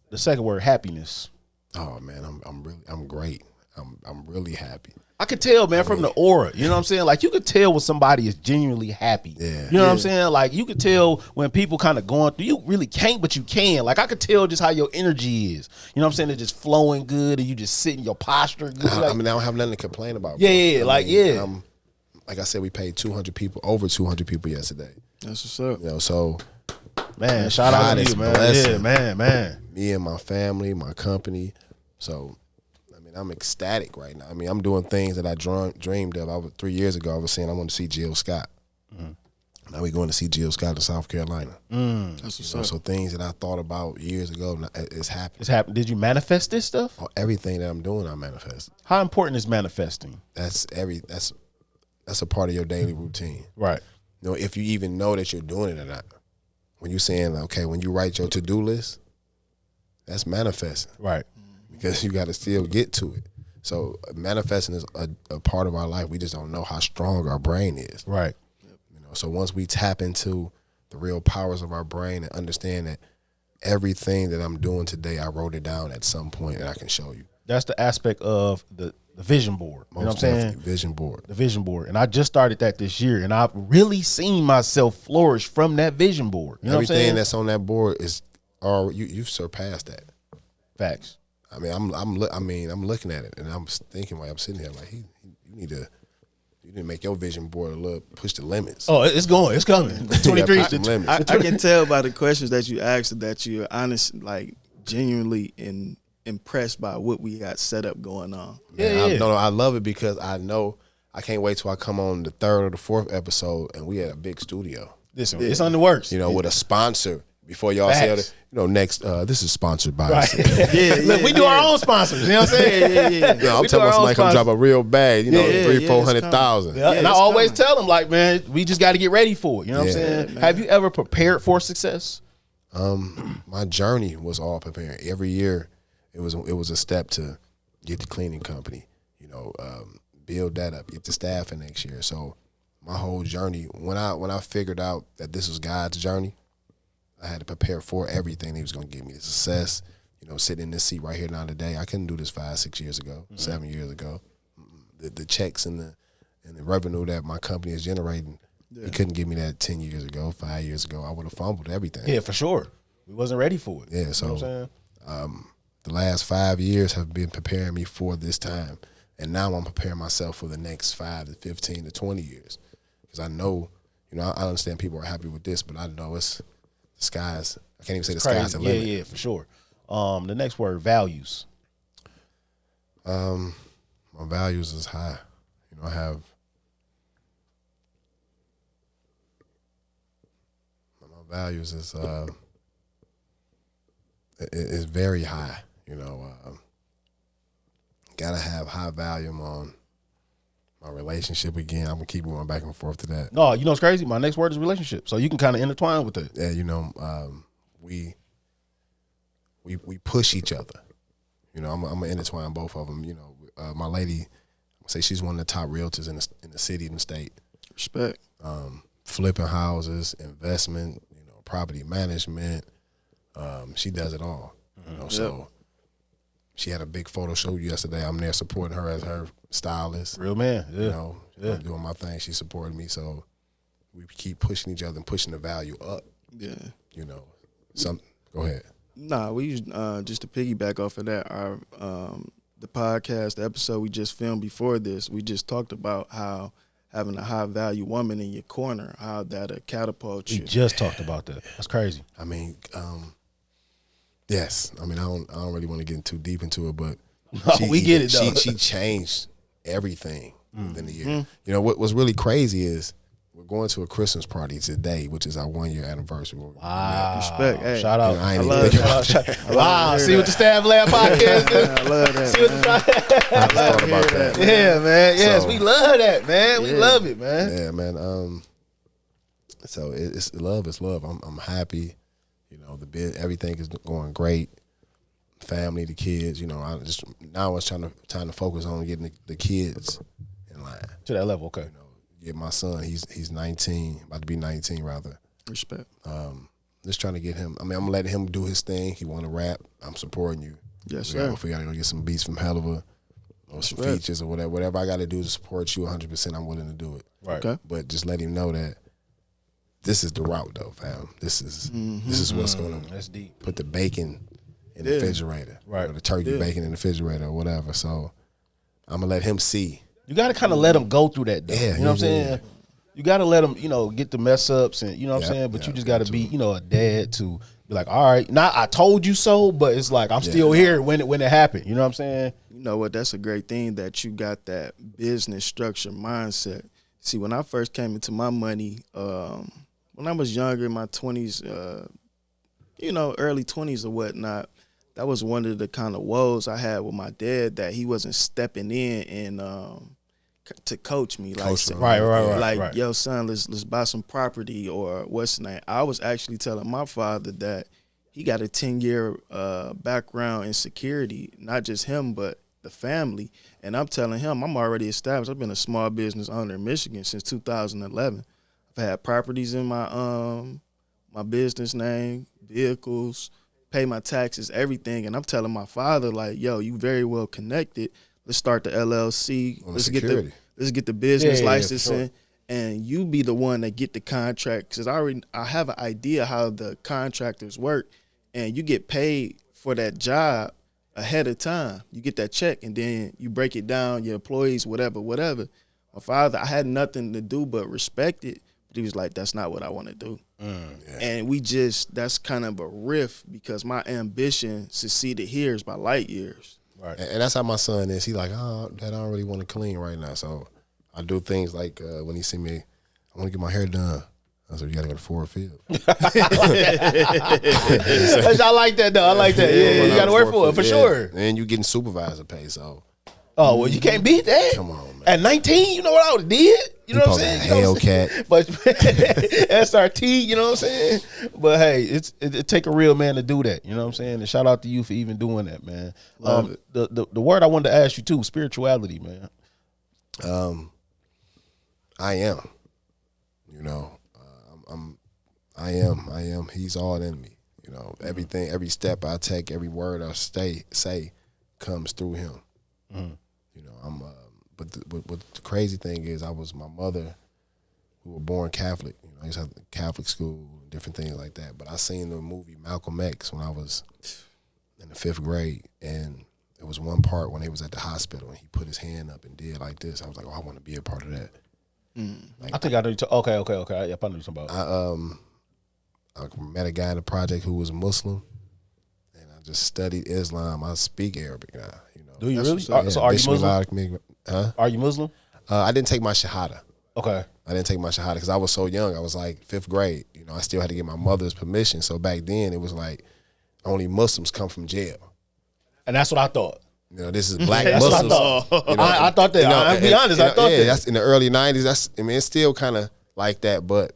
The second word, happiness. Oh man, I'm great. I'm really happy. I could tell, man, from the aura. You know what I'm saying? Like, you could tell when somebody is genuinely happy. Yeah. You know what I'm saying? Like, you could tell when people kind of going through. You really can't, but you can. Like, I could tell just how your energy is. You know what I'm saying? It's just flowing good, and you just sitting, your posture good. I Like, mean, I don't have nothing to complain about. Yeah, bro. yeah, I like, mean, yeah. Like I said, we paid 200 people, over 200 people yesterday. That's what's up. You know, so man, shout out God to is you, man. blessing. Yeah, man. me and my family, my company. So, I mean, I'm ecstatic right now. I mean, I'm doing things that I dreamed of. 3 years ago, I was saying I want to see Jill Scott. Now we're going to see Jill Scott in South Carolina. That's what's You know, up. so things that I thought about years ago, it's happening. It's happened. Did you manifest this stuff? Everything that I'm doing, I manifest. How important is manifesting? That's a part of your daily routine. Right. You know, if you even know that you're doing it or not. When you're saying, okay, when you write your to-do list, that's manifesting Right. because you got to still get to it. So manifesting is a part of our life. We just don't know how strong our brain is. Right. You know, so once we tap into the real powers of our brain and understand that everything that I'm doing today, I wrote it down at some point and I can show you. That's the aspect of the vision board. You know what I'm Most saying? definitely, vision board. The vision board. And I just started that this year, and I've really seen myself flourish from that vision board. You know what I'm Everything saying? that's on that board is, or you've surpassed that. Facts. I mean, I'm looking at it and I'm thinking while I'm sitting here like, you need to make your vision board a little, push the limits. Oh, it's going. It's coming. 23 push the limits. I can tell by the questions that you asked that you're honest, like genuinely impressed by what we got set up going on. Man, I love it because I know I can't wait till I come on the 3rd or the 4th episode and we had a big studio. Listen, it's on the works. You know, with a sponsor. Before y'all say it, you know, next this is sponsored by us. Look, we do our own sponsors. You know what I'm saying? You know, I'm We do telling our own somebody come sponsors. drop a real bag, you know, Yeah, three, yeah, 400,000. Yeah, and I it's always coming. tell them, like, man, we just got to get ready for it. You know what I'm Yeah, saying? Have you ever prepared for success? My journey was all preparing. Every year, it was a step to get the cleaning company, you know, build that up, get the staffing next year. So my whole journey, when I figured out that this was God's journey, I had to prepare for everything He was going to give me. The success, you know, sitting in this seat right here now today. I couldn't do this 5, 6 years ago, 7 years ago. The checks and the revenue that my company is generating, He couldn't give me that 10 years ago, 5 years ago. I would have fumbled everything. Yeah, for sure. We wasn't ready for it. Yeah, so You know what I'm saying? the last 5 years have been preparing me for this time. And now I'm preparing myself for the next 5 to 15 to 20 years. Because I know, you know, I understand people are happy with this, but I know the sky's, I can't even say the sky's the limit. Yeah, for sure. The next word, values. My values is high. You know, I have my values is very high. You know, gotta have high volume on my relationship again. I'm gonna keep going back and forth to that. No, you know what's crazy? My next word is relationship. So you can kind of intertwine with it. Yeah, you know, we push each other. You know, I'm gonna intertwine both of them. You know, my lady, I say she's one of the top realtors in the city and the state. Respect. Flipping houses, investment, you know, property management. She does it all. You know, so she had a big photo shoot yesterday. I'm there supporting her as her stylist. Real man. Yeah. You know, I'm doing my thing. She supported me, so we keep pushing each other and pushing the value up. Yeah. You know, go ahead. Nah, we just to piggyback off of that, our the podcast, the episode we just filmed before this, we just talked about how having a high value woman in your corner, how that catapult We you. just talked about that. That's crazy. I mean, yes. I mean, I don't really want to get too deep into it, but We get it, though. She changed everything within a year. You know what's really crazy is we're going to a Christmas party today, which is our 1-year anniversary. Wow. Respect. Hey, Shout out. You know, I I ain't even love thinking that. about Wow. See what the Staff Lab podcast do? I love that. See what the I thought about that. Yeah, man. Yes, So- we love that, man. We Yeah. love it, man. Yeah, man. So it's love. It's love. I'm happy. You know, everything is going great. Family, the kids. You know, I was trying to focus on getting the kids in line. To that level, okay. You know, get my son. He's 19, about to be 19 rather. Respect. Just trying to get him. I mean, I'm gonna let him do his thing. He want to rap. I'm supporting you. Yes, We gotta- sir. If we gotta go get some beats from Helliver or some Respect. features or whatever I got to do to support you 100%, I'm willing to do it. Right. Okay. But just let him know that this is the route, though, fam. This is what's going to That's deep. put the bacon in the Yeah. refrigerator, Right. Or the turkey Yeah. bacon in the refrigerator, or whatever. So I'm gonna let him see. You got to kind of let them go through that, though. Yeah, you know what I'm yeah, saying? You got to let them, get the mess ups and, you know what I'm Yeah, saying? But yeah, you just got to too. be, a dad to be like, all right, not I told you so, but it's like I'm still here when it happened. You know what I'm saying? You know what? That's a great thing that you got that business structure mindset. See, when I first came into my money, when I was younger in my 20s, early 20s or whatnot, that was one of the kind of woes I had with my dad, that he wasn't stepping in and to coach me. Like, Coach me. Right. like, right. yo, son, let's buy some property, or what's the name. I was actually telling my father that he got a 10-year background in security, not just him, but the family. And I'm telling him, I'm already established. I've been a small business owner in Michigan since 2011. I've had properties in my business name, vehicles, pay my taxes, everything. And I'm telling my father, like, yo, you very well connected. Let's start the LLC. On the Let's security. get the business Yeah, for licensing, sure. and you be the one that get the contract. Because I have an idea how the contractors work, and you get paid for that job ahead of time. You get that check, and then you break it down, your employees, whatever. My father, I had nothing to do but respect it, but he was like, that's not what I want to do. And that's kind of a rift, because my ambition succeeded here is by light years. Right. And that's how my son is. He like, Dad, I don't really want to clean right now. So I do things like when he see me, I want to get my hair done. I said, you got to go to Ford Field. I like that, though. I like that. Yeah, you got to work for it, for sure. And you getting supervisor pay, so. Oh, well, you can't beat that. Come on, man. At 19, you know what I would have did? You know what I'm saying? You know what I'm saying? Hellcat. But SRT, you know what I'm saying? But hey, it take a real man to do that. You know what I'm saying? And shout out to you for even doing that, man. Love it. The word I wanted to ask you too, spirituality, man. I am. You know, I am. He's all in me. You know, everything, every step I take, every word I say comes through him. You know, but the crazy thing is, my mother, who were born Catholic. You know, I used to have Catholic school, different things like that. But I seen the movie Malcolm X when I was in the 5th grade, and there was one part when he was at the hospital and he put his hand up and did like this. I was like, oh, I want to be a part of that. I think I know you. Okay. Yep, I know what you're talking about. I met a guy in the project who was Muslim, and I just studied Islam. I speak Arabic now. You know, Do you really? what's up. So are you Muslim? Huh? Are you Muslim? I didn't take my shahada. Okay. I didn't take my shahada because I was so young. I was like 5th grade. You know, I still had to get my mother's permission. So back then, it was like only Muslims come from jail. And that's what I thought. You know, this is black That's what I Muslims. thought. You know, I thought that. you know, I'll be honest. I thought yeah, that. that's in the early 90s. It's still kind of like that. But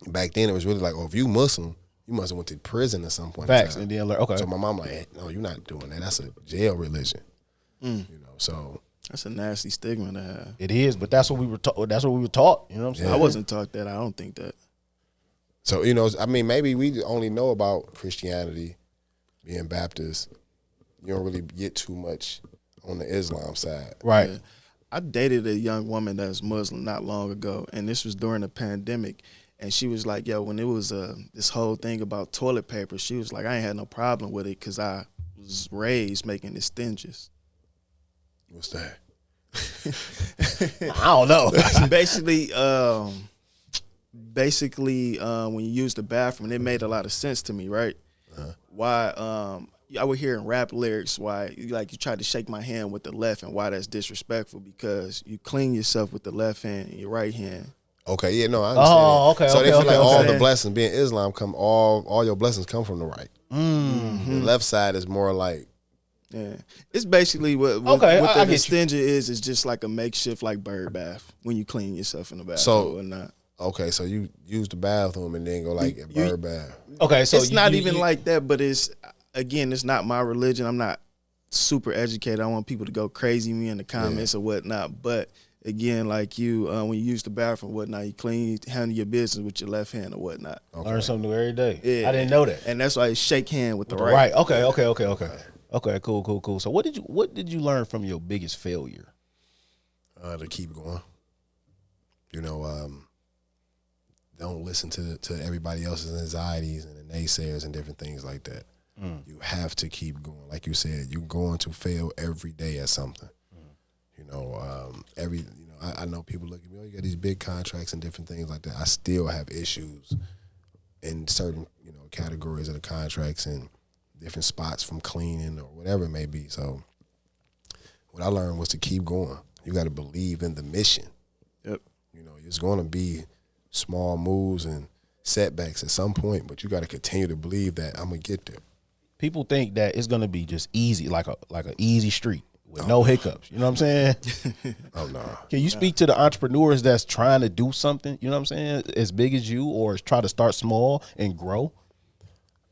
back then, it was really like, oh, if you Muslim, you must have went to prison at some point. Facts, in and time. then learn. Okay, So my mom like, hey, no, you're not doing that. That's a jail religion. You know, so That's a nasty stigma to have. it is, but that's what we were taught. That's what we were taught. You know what I'm saying? I wasn't taught that. I don't think that. so you know, I mean, maybe we only know about Christianity, being Baptist. You don't really get too much on the Islam side. Right. Yeah. I dated a young woman that's Muslim not long ago, and this was during the pandemic. And she was like, yo, when it was this whole thing about toilet paper, she was like, I ain't had no problem with it because I was raised making it stinges. What's that? I don't know. basically, when you use the bathroom, it made a lot of sense to me, right? Why I would hear in rap lyrics why you tried to shake my hand with the left and why that's disrespectful because you clean yourself with the left hand and your right hand. Okay, yeah, no, I understand. Oh, okay, So they okay, feel like okay, all okay. the blessings, being Islam, all your blessings come from the right. The left side is more like, Yeah, it's basically what Okay, what I the get you. extension is just like a makeshift like bird bath when you clean yourself in the bathroom So- or not. okay, so you use the bathroom and then go like a bird bath. Okay, so It's not even like that, but it's not my religion. I'm not super educated. I want people to go crazy me in the comments or whatnot. But again, like you, when you use the bathroom, or whatnot, you handle your business with your left hand or whatnot. learn something new every day. Yeah. I didn't know that. And that's why you shake hand with the Right. right. Okay. Okay. Cool. So what did you learn from your biggest failure? To keep going. You know, don't listen to everybody else's anxieties and the naysayers and different things like that. You have to keep going. Like you said, you're going to fail every day at something. You know, I know people look at me, oh, you got these big contracts and different things like that. I still have issues in certain, categories of the contracts and different spots from cleaning or whatever it may be. So what I learned was to keep going. You got to believe in the mission. Yep. It's going to be small moves and setbacks at some point, but you got to continue to believe that I'm going to get there. People think that it's gonna be just easy, like a easy street with no hiccups. You know what I'm saying? Oh, no. Can you speak to the entrepreneurs that's trying to do something, you know what I'm saying, as big as you, or try to start small and grow?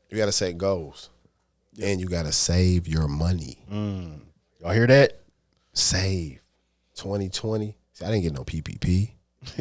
You got to set goals. And you got to save your money. Y'all hear that? Save. 2020. See, I didn't get no PPP.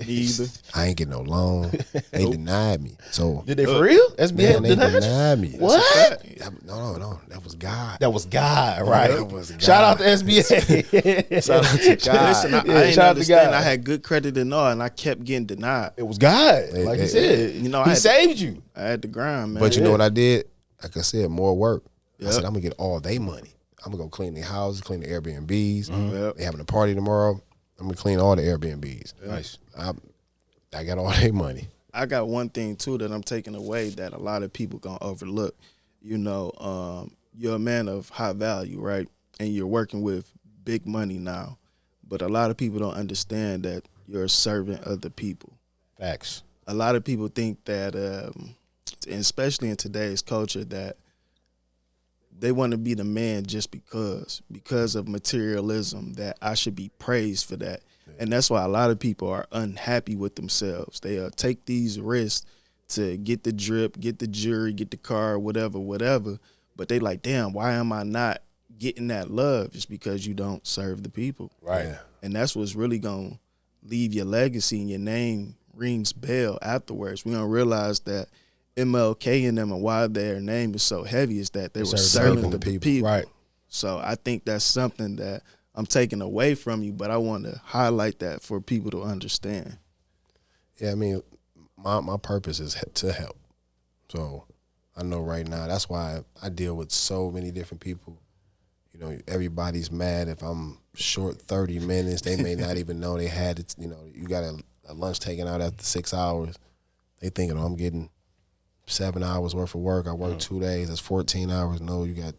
Either. I ain't get no loan. They denied me. So, Did they for real? SBA man, they denied you? denied me. What? No. That was God. That was God, right? That was God. Shout out to SBA. Shout out to God. Listen, I Yeah, didn't shout out to understand. God. I had good credit and all, and I kept getting denied. It was God, like you hey, said. I He had saved you. I had to grind, man. But you know what I did? Like I said, more work. I Yep. said, I'm going to get all their money. I'm going to go clean their houses, clean the Airbnbs. Yep. They having a party tomorrow. I'm going to clean all the Airbnbs. Nice. I got all their money. I got one thing too that I'm taking away that a lot of people gonna overlook. You're a man of high value, right? And you're working with big money now, but a lot of people don't understand that you're a servant of the people. Facts. A lot of people think that, and especially in today's culture, that they want to be the man just because of materialism, that I should be praised for that. And that's why a lot of people are unhappy with themselves. They take these risks to get the drip, get the jewelry, get the car, whatever. But they like, damn, why am I not getting that love? It's because you don't serve the people. Right. Yeah. And that's what's really going to leave your legacy, and your name rings bell afterwards. We're going to realize that MLK and them, and why their name is so heavy, is that they were serving the people. Right. So I think that's something that I'm taking away from you, but I want to highlight that for people to understand. Yeah, I mean, my purpose is to help. So I know right now, that's why I deal with so many different people. Everybody's mad if I'm short 30 minutes. They may not even know they had it. You got a lunch taken out after 6 hours. They thinking, I'm getting 7 hours worth of work. I work 2 days. That's 14 hours. No, you got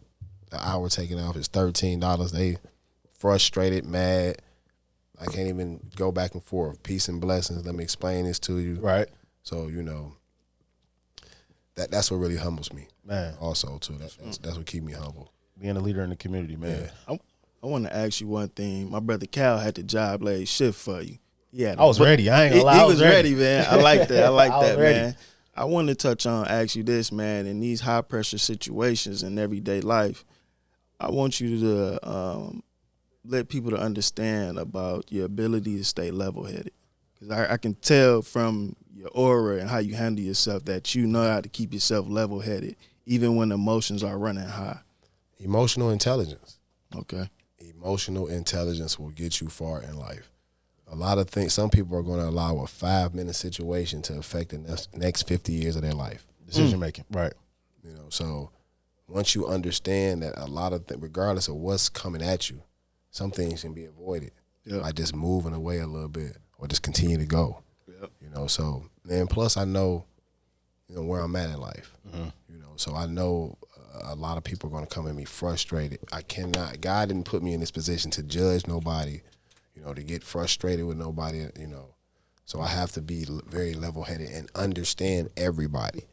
an hour taken off. It's $13. They frustrated, mad. I can't even go back and forth. Peace and blessings. Let me explain this to you. Right. So, that's what really humbles me. Man. Also, too. That's what keep me humble. Being a leader in the community, man. Yeah. I want to ask you one thing. My brother Cal had the job late shift for you. Yeah, I was ready. I ain't gonna lie. He I was ready, man. I like that. I like I was that, ready. man. I want to ask you this, man. In these high pressure situations in everyday life, I want you to let people to understand about your ability to stay level headed. Because I can tell from your aura and how you handle yourself that you know how to keep yourself level headed, even when emotions are running high. Emotional intelligence. Okay. Emotional intelligence will get you far in life. A lot of things, some people are going to allow a 5-minute situation to affect the next 50 years of their life. Decision making, right? You know, so once you understand that a lot of things, regardless of what's coming at you, some things can be avoided by just moving away a little bit or just continue to go. Yep. You know, so and plus I know, where I'm at in life. You know, so I know a lot of people are going to come at me frustrated. God didn't put me in this position to judge nobody, to get frustrated with nobody, So I have to be very level-headed and understand everybody,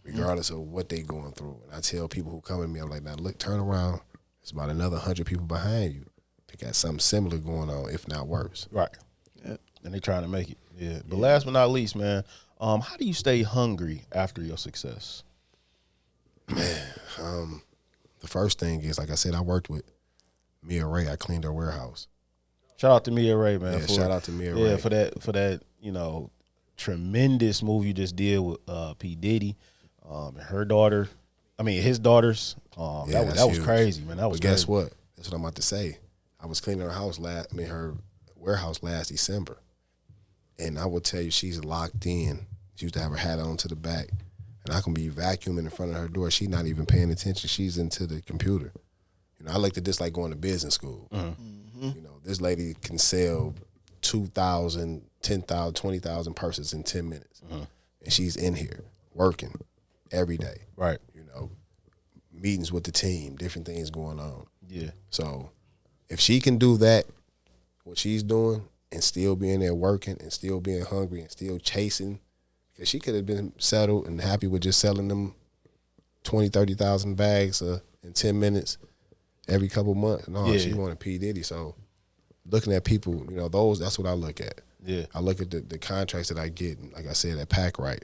regardless of what they're going through. And I tell people who come at me, I'm like, now look, turn around. There's about another 100 people behind you. They got something similar going on, if not worse. Right. Yeah. And they trying to make it. Yeah. But last but not least, man, how do you stay hungry after your success? Man, the first thing is, like I said, I worked with Mia Ray. I cleaned her warehouse. Shout out to Mia Ray, man. Yeah, shout out to Mia Ray. Yeah, for that, tremendous move you just did with P. Diddy, and her daughter. I mean, his daughters. That was crazy, man. That was. But guess what? That's what I'm about to say. I was cleaning her warehouse last December, and I will tell you, she's locked in. She used to have her hat on to the back, and I can be vacuuming in front of her door. She's not even paying attention. She's into the computer. I looked at this like going to business school. This lady can sell 2,000, 10,000, 20,000 purses in 10 minutes. And she's in here working every day. Right. Meetings with the team, different things going on. Yeah. So if she can do that, what she's doing, and still being there working and still being hungry and still chasing, because she could have been settled and happy with just selling them 20, 30,000 bags in 10 minutes every couple months. No, she wanted P. Diddy. So looking at people, that's what I look at. Yeah. I look at the contracts that I get, and like I said, at Pack Right,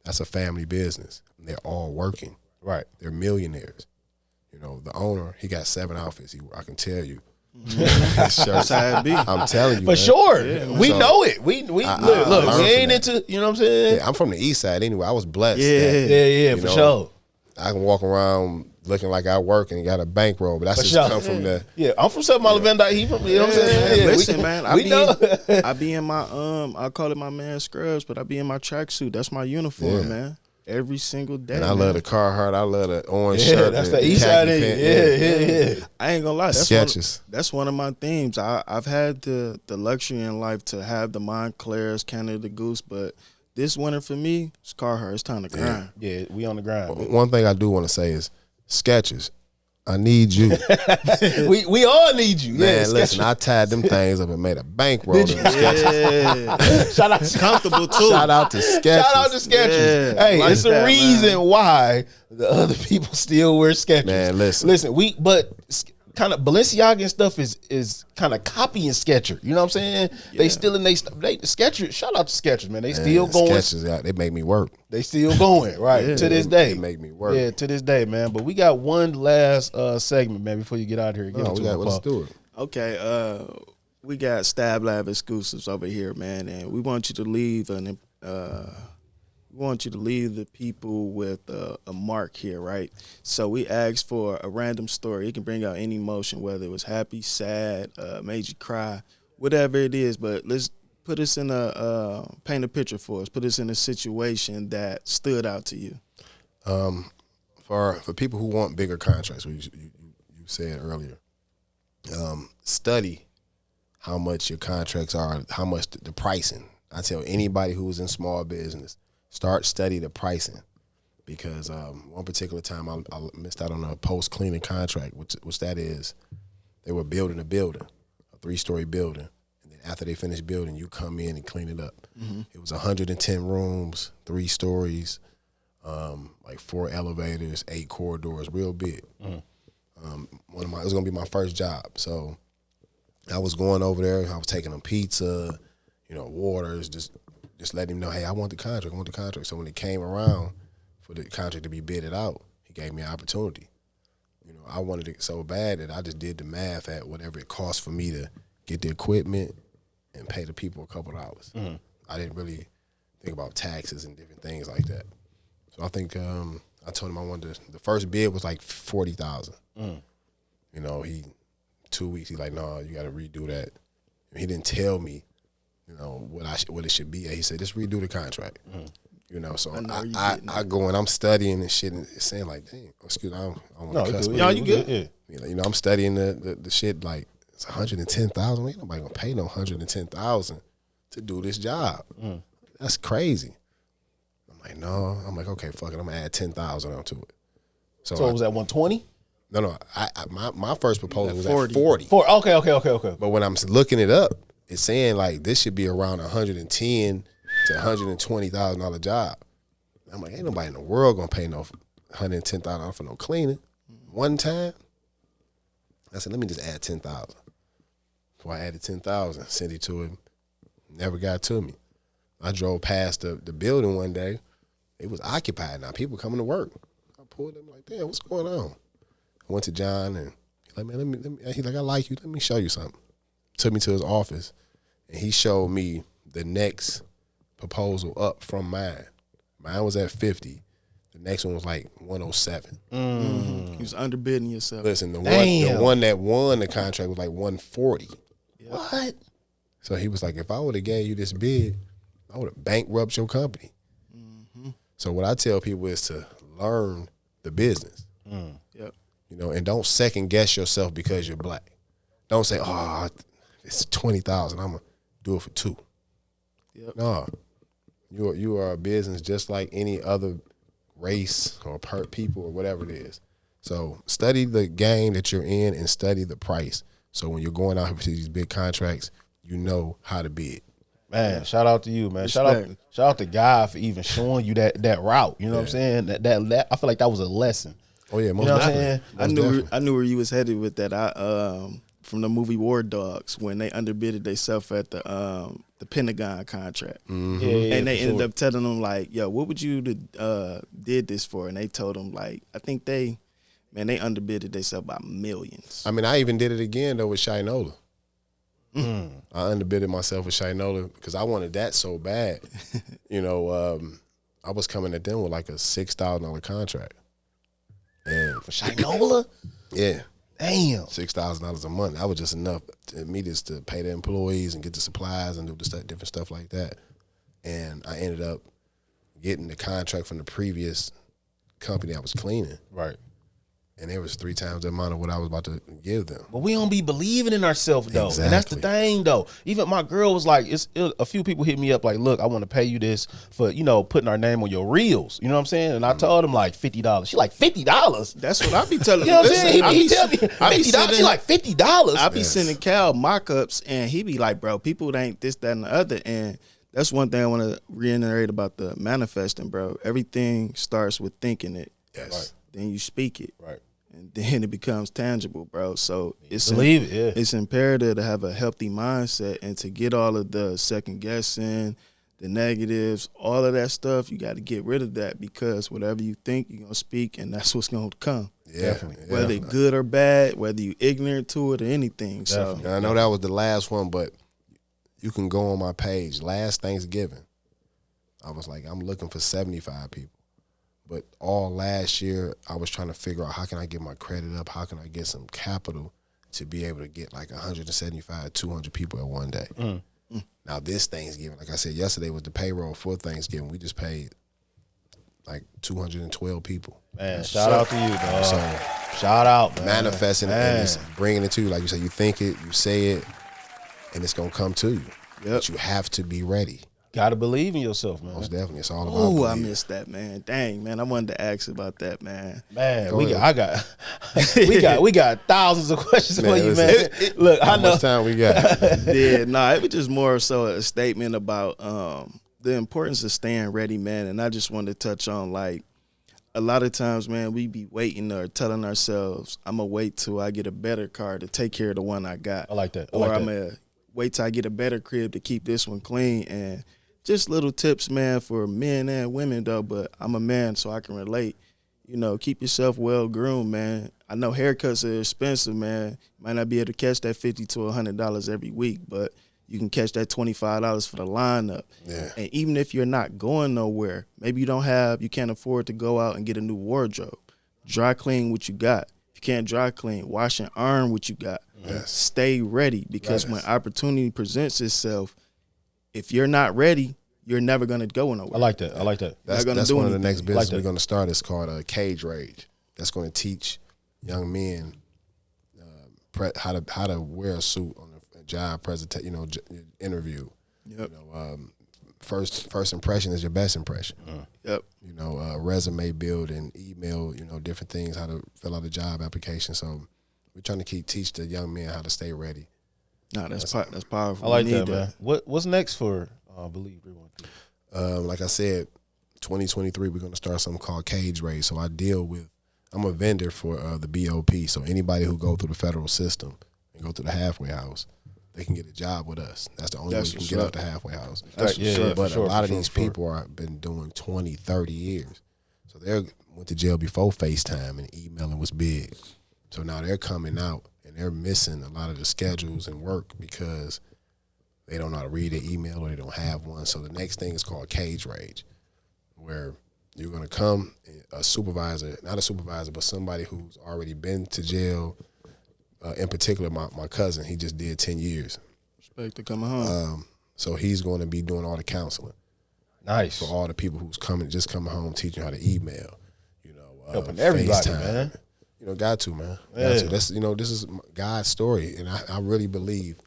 that's a family business. And they're all working. Right. They're millionaires. The owner, he got 7 outfits. I can tell you. That's how it be. I'm telling you, For man. sure. Yeah, we so, know it. We look, we ain't into, you know what I'm saying? Yeah, I'm from the east side anyway. I was blessed. Yeah, for sure. I can walk around looking like I work and got a bankroll, but that's For just sure. come from the. Yeah, I'm from 7 Mile Van Dyke. He from, you know what I'm saying? Yeah, Listen, man, we know. I be in my I call it my man scrubs, but I be in my tracksuit. That's my uniform, man. Every single day. And I love the Carhartt. I love the orange Yeah, shirt. that's the east side in you. Yeah. I ain't gonna lie. That's Sketches. That's one of my themes. I've had the luxury in life to have the Montclairs, Canada Goose, but this winter for me, it's Carhartt. It's time to grind. Yeah, we on the grind. One thing I do want to say is Sketches. I need you. we all need you. Man, yeah, listen, I tied them things up and made a bankroll. Yeah. Shout out to Comfortable too. Shout out to Sketches. Shout out to Skechers. Yeah, Hey, like it's the that, reason man. why the other people still wear Skechers. Man, listen. But kind of Balenciaga and stuff is kind of copying Skechers. You know what I'm saying? They still in they Skechers. Shout out to Skechers, man. They still going. Sketches, they make me work. They still going, right? To this day. They make me work. Yeah, to this day, man. But we got one last segment, man, before you get out of here. Let's do it. Okay, we got Stab Lab exclusives over here, man, and we want you to leave the people with a mark here, right? So we asked for a random story. It can bring out any emotion, whether it was happy, sad, made you cry, whatever it is. But let's put us in paint a picture for us. Put us in a situation that stood out to you. For people who want bigger contracts, you said earlier, study how much your contracts are, how much the pricing. I tell anybody who's in small business, start study the pricing, because one particular time I missed out on a post-cleaning contract, which that is, they were building a building, a 3-story building, and then after they finished building, you come in and clean it up. It was 110 rooms, 3 stories, like 4 elevators, 8 corridors, real big. It was gonna be my first job, so I was going over there. I was taking them pizza, waters, just just let him know, hey, I want the contract. So when it came around for the contract to be bidded out, he gave me an opportunity. You know, I wanted it so bad that I just did the math at whatever it cost for me to get the equipment and pay the people a couple dollars. I didn't really think about taxes and different things like that. So I think I told him I wanted the first bid was like $40,000. You know, 2 weeks, he's like, no, you got to redo that. And he didn't tell me, you know, what it should be. He said, just redo the contract. You know, so I go and I'm studying and shit and saying like, dang, excuse me, I don't want to cuss. No, you good. Yeah. You know, I'm studying the shit like it's $110,000. Ain't nobody gonna pay no $110,000 to do this job. That's crazy. I'm like, no. I'm like, okay, fuck it. I'm gonna add $10,000 onto it. So it was at 120? No. My first proposal was at 40. Okay. But when I'm looking it up, it's saying like this should be around $110,000 to $120,000 job. I'm like, ain't nobody in the world gonna pay no $110,000 for no cleaning. One time, I said, let me just add $10,000. So I added $10,000, sent it to him. Never got to me. I drove past the building one day. It was occupied now. People coming to work. I pulled him like, damn, what's going on? I went to John and he's like, man, let me. He's like, I like you. Let me show you something. Took me to his office and he showed me the next proposal up from mine. Mine was at 50. The next one was like 107. You was underbidding yourself. Listen, the one that won the contract was like 140. What? So he was like, if I would have gave you this bid, I would have bankrupt your company. So what I tell people is to learn the business. Yep. You know, and don't second guess yourself because you're black. Don't say, oh, it's 20,000. I'm gonna do it for 2. Yep. No, you are a business just like any other race or people or whatever it is. So study the game that you're in and study the price. So when you're going out for these big contracts, you know how to bid. Man, shout out to you, man. Respect. Shout out to God for even showing you that route. You know what I'm saying? That I feel like that was a lesson. Oh yeah, most You know what I'm definitely. saying? I knew where you was headed with that. From the movie War Dogs when they underbidded themselves at the Pentagon contract, Yeah, and they for ended sure. up telling them like, "Yo, what would you did this for?" And they told them like, I think they underbidded themselves by millions. I mean, I even did it again though with Shinola. I underbidded myself with Shinola because I wanted that so bad. You know, I was coming at them with like a $6,000 contract, and For Shinola? yeah, Damn. $6,000 a month. That was just enough to me just to pay the employees and get the supplies and do the stuff, different stuff like that. And I ended up getting the contract from the previous company I was cleaning, Right. and it was 3 times the amount of what I was about to give them. But we don't be believing in ourselves though, and that's the Exactly. thing though. Even my girl was like, a few people hit me up like, look, I want to pay you this for putting our name on your reels. You know what I'm saying? And I told him like $50. She like $50. That's what I be telling. You know what I'm saying? I He be tell me $50. She like $50. I be sending Cal mock-ups, and he be like, bro, people ain't this, that, and the other. And that's one thing I want to reiterate about the manifesting, bro. Everything starts with thinking it. Yes. Right. Then you speak it. Right. And then it becomes tangible, bro. So it's Believe it, yeah. It's imperative to have a healthy mindset and to get all of the second guessing, the negatives, all of that stuff. You got to get rid of that because whatever you think, you're gonna speak, and that's what's gonna come. Yeah, Definitely. yeah. Whether good or bad, whether you ignorant to it or anything. Definitely. So And I know that was the last one, but you can go on my page. Last Thanksgiving, I was like, I'm looking for 75 people. But all last year, I was trying to figure out how can I get my credit up? How can I get some capital to be able to get like 175, 200 people at one day? Now this Thanksgiving, like I said, yesterday was the payroll for Thanksgiving. We just paid like 212 people. Man, shout out to you, dog. So Shout out, man. manifesting it Man. and just bringing it to you. Like you say, you think it, you say it, and it's going to come to you. But you have to be ready. Gotta believe in yourself, man. Most definitely. It's all about oh, I belief. missed that, man. Dang, man. I wanted to ask about that, man. Man, Go we ahead. got thousands of questions for you, man. listen, Look, I How know. much time we got? Yeah, nah, it was just more so a statement about the importance of staying ready, man. And I just wanted to touch on, like, a lot of times, man, we be waiting or telling ourselves, I'm going to wait till I get a better car to take care of the one I got. I like that. I Or like I'm that. going to wait till I get a better crib to keep this one clean. And just little tips, man, for men and women though. But I'm a man, so I can relate. You know, keep yourself well groomed, man. I know haircuts are expensive, man. Might not be able to catch that $50 to $100 every week, but you can catch that $25 for the lineup. Yeah. And even if you're not going nowhere, maybe you can't afford to go out and get a new wardrobe. Dry clean what you got. If you can't dry clean, wash and iron what you got. Yes. Stay ready, because when opportunity presents itself, if you're not ready, you're never going to go nowhere. I like that. I like that. That's gonna that's do one of the anything. next business Like we're that. going to start. It's called Cage Rage. That's going to teach young men how to wear a suit on a job presentation, interview. Yep. First impression is your best impression. Yep. Resume building, email, different things, how to fill out a job application. So we're trying to teach the young men how to stay ready. No, that's powerful. I like We need that, man. What's next for Believe 313? Like I said, 2023, we're going to start something called Cage Rage. So I'm a vendor for the BOP. So anybody who go through the federal system and go through the halfway house, they can get a job with us. That's the only way you can get out the halfway house. That's for sure, But for sure, a lot for of sure, these for sure. people have been doing 20, 30 years. So they went to jail before FaceTime, and emailing was big. So now they're coming out, and they're missing a lot of the schedules and work because they don't know how to read an email or they don't have one. So the next thing is called Cage Rage, where you're going to come, a supervisor, not a supervisor, but somebody who's already been to jail. In particular, my cousin, he just did 10 years. Respect to coming home. So he's going to be doing all the counseling Nice. for all the people who's coming home, teaching how to email, Helping everybody, FaceTime. man. Got to, man. Yeah. Got to. That's, this is God's story, and I really believe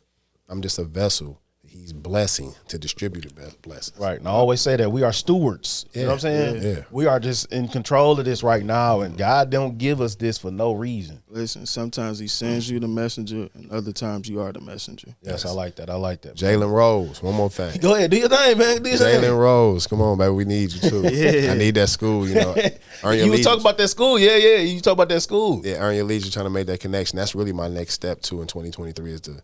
I'm just a vessel. He's blessing to distribute the blessings. Right. And I always say that we are stewards. You know what I'm saying? Yeah. We are just in control of this right now, and God don't give us this for no reason. Listen, sometimes he sends you the messenger, and other times you are the messenger. Yes, I like that. I like that. Jalen Rose, one more thing. Go ahead. Do your thing, man. Do your thing. Jalen Rose, come on, baby. We need you too. Yeah. I need that school, Earn your You were allegiance. talking about that school. Yeah. You talk about that school. Yeah, earn your allegiance, trying to make that connection. That's really my next step too in 2023 is to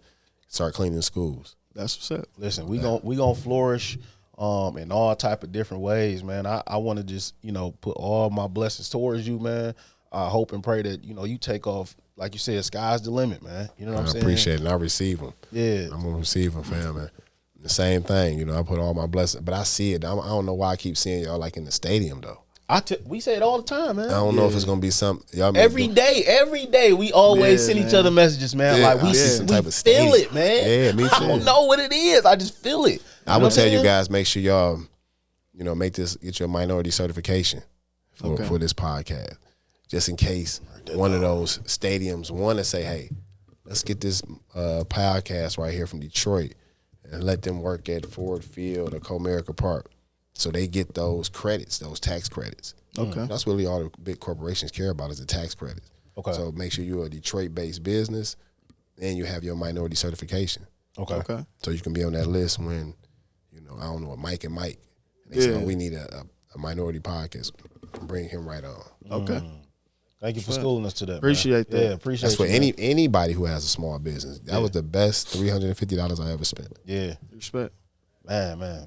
start cleaning schools. That's what's up. Listen, we gonna flourish in all type of different ways, man. I want to just put all my blessings towards you, man. I hope and pray that you take off, like you said, sky's the limit, man. You know what I'm saying? I appreciate it, and I receive them. Yeah. I'm gonna receive them, fam. Man. The same thing, I put all my blessings, but I see it. I don't know why I keep seeing y'all like in the stadium though. We say it all the time, man. I don't know if it's gonna be something. Y'all Every day, we always send each other messages, man. Yeah, like we I see some type of feel stadium. it, man. Yeah, me I too. don't know what it is. I just feel it. I would tell you guys, make sure y'all, get your minority certification for this podcast, just in case one of those stadiums want to say, hey, let's get this podcast right here from Detroit and let them work at Ford Field or Comerica Park, so they get those credits, those tax credits. Okay. That's really all the big corporations care about is the tax credits. Okay. So make sure you're a Detroit-based business and you have your minority certification. Okay. So you can be on that list when, I don't know, Mike and Mike. They say, Yeah. we need a minority podcast. Bring him right on. Okay. Thank you for schooling us to that. Appreciate man. that. Yeah, appreciate That's for you, man. anybody who has a small business. That was the best $350 I ever spent. Yeah. Respect. Man,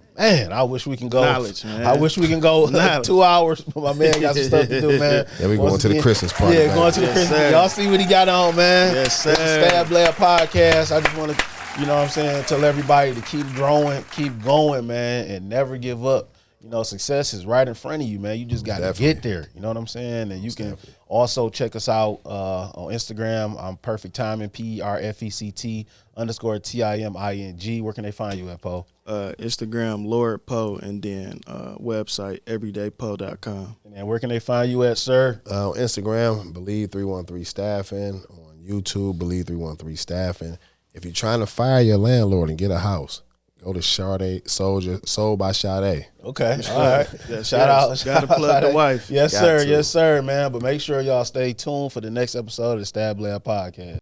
I wish we can go. Knowledge, man. I wish we can go Knowledge. 2 hours, but my man got some stuff to do, man. Yeah, we going Once to the again- Christmas party. Yeah, baby. going to the Yes, Christmas. sir. Y'all see what he got on, man. Yes, It's the sir. Stab Blair podcast. I just want to, tell everybody to keep growing, keep going, man, and never give up. Success is right in front of you, man. You just got to Definitely. get there. You know what I'm saying? And you can also check us out on Instagram. I'm Perfect Timing, PRFECT_TIMING. Where can they find you at, Poe? Instagram, Lord Poe, and then website, everydaypoe.com. And where can they find you at, sir? On Instagram, Believe 313 Staffing. On YouTube, Believe 313 Staffing. If you're trying to fire your landlord and get a house, go to Sade Sold by Sade. Okay. All right. Yes, Shout out. Gotta plug the wife. Yes, Got sir. to. Yes, sir, man. But make sure y'all stay tuned for the next episode of the Stab Blair podcast.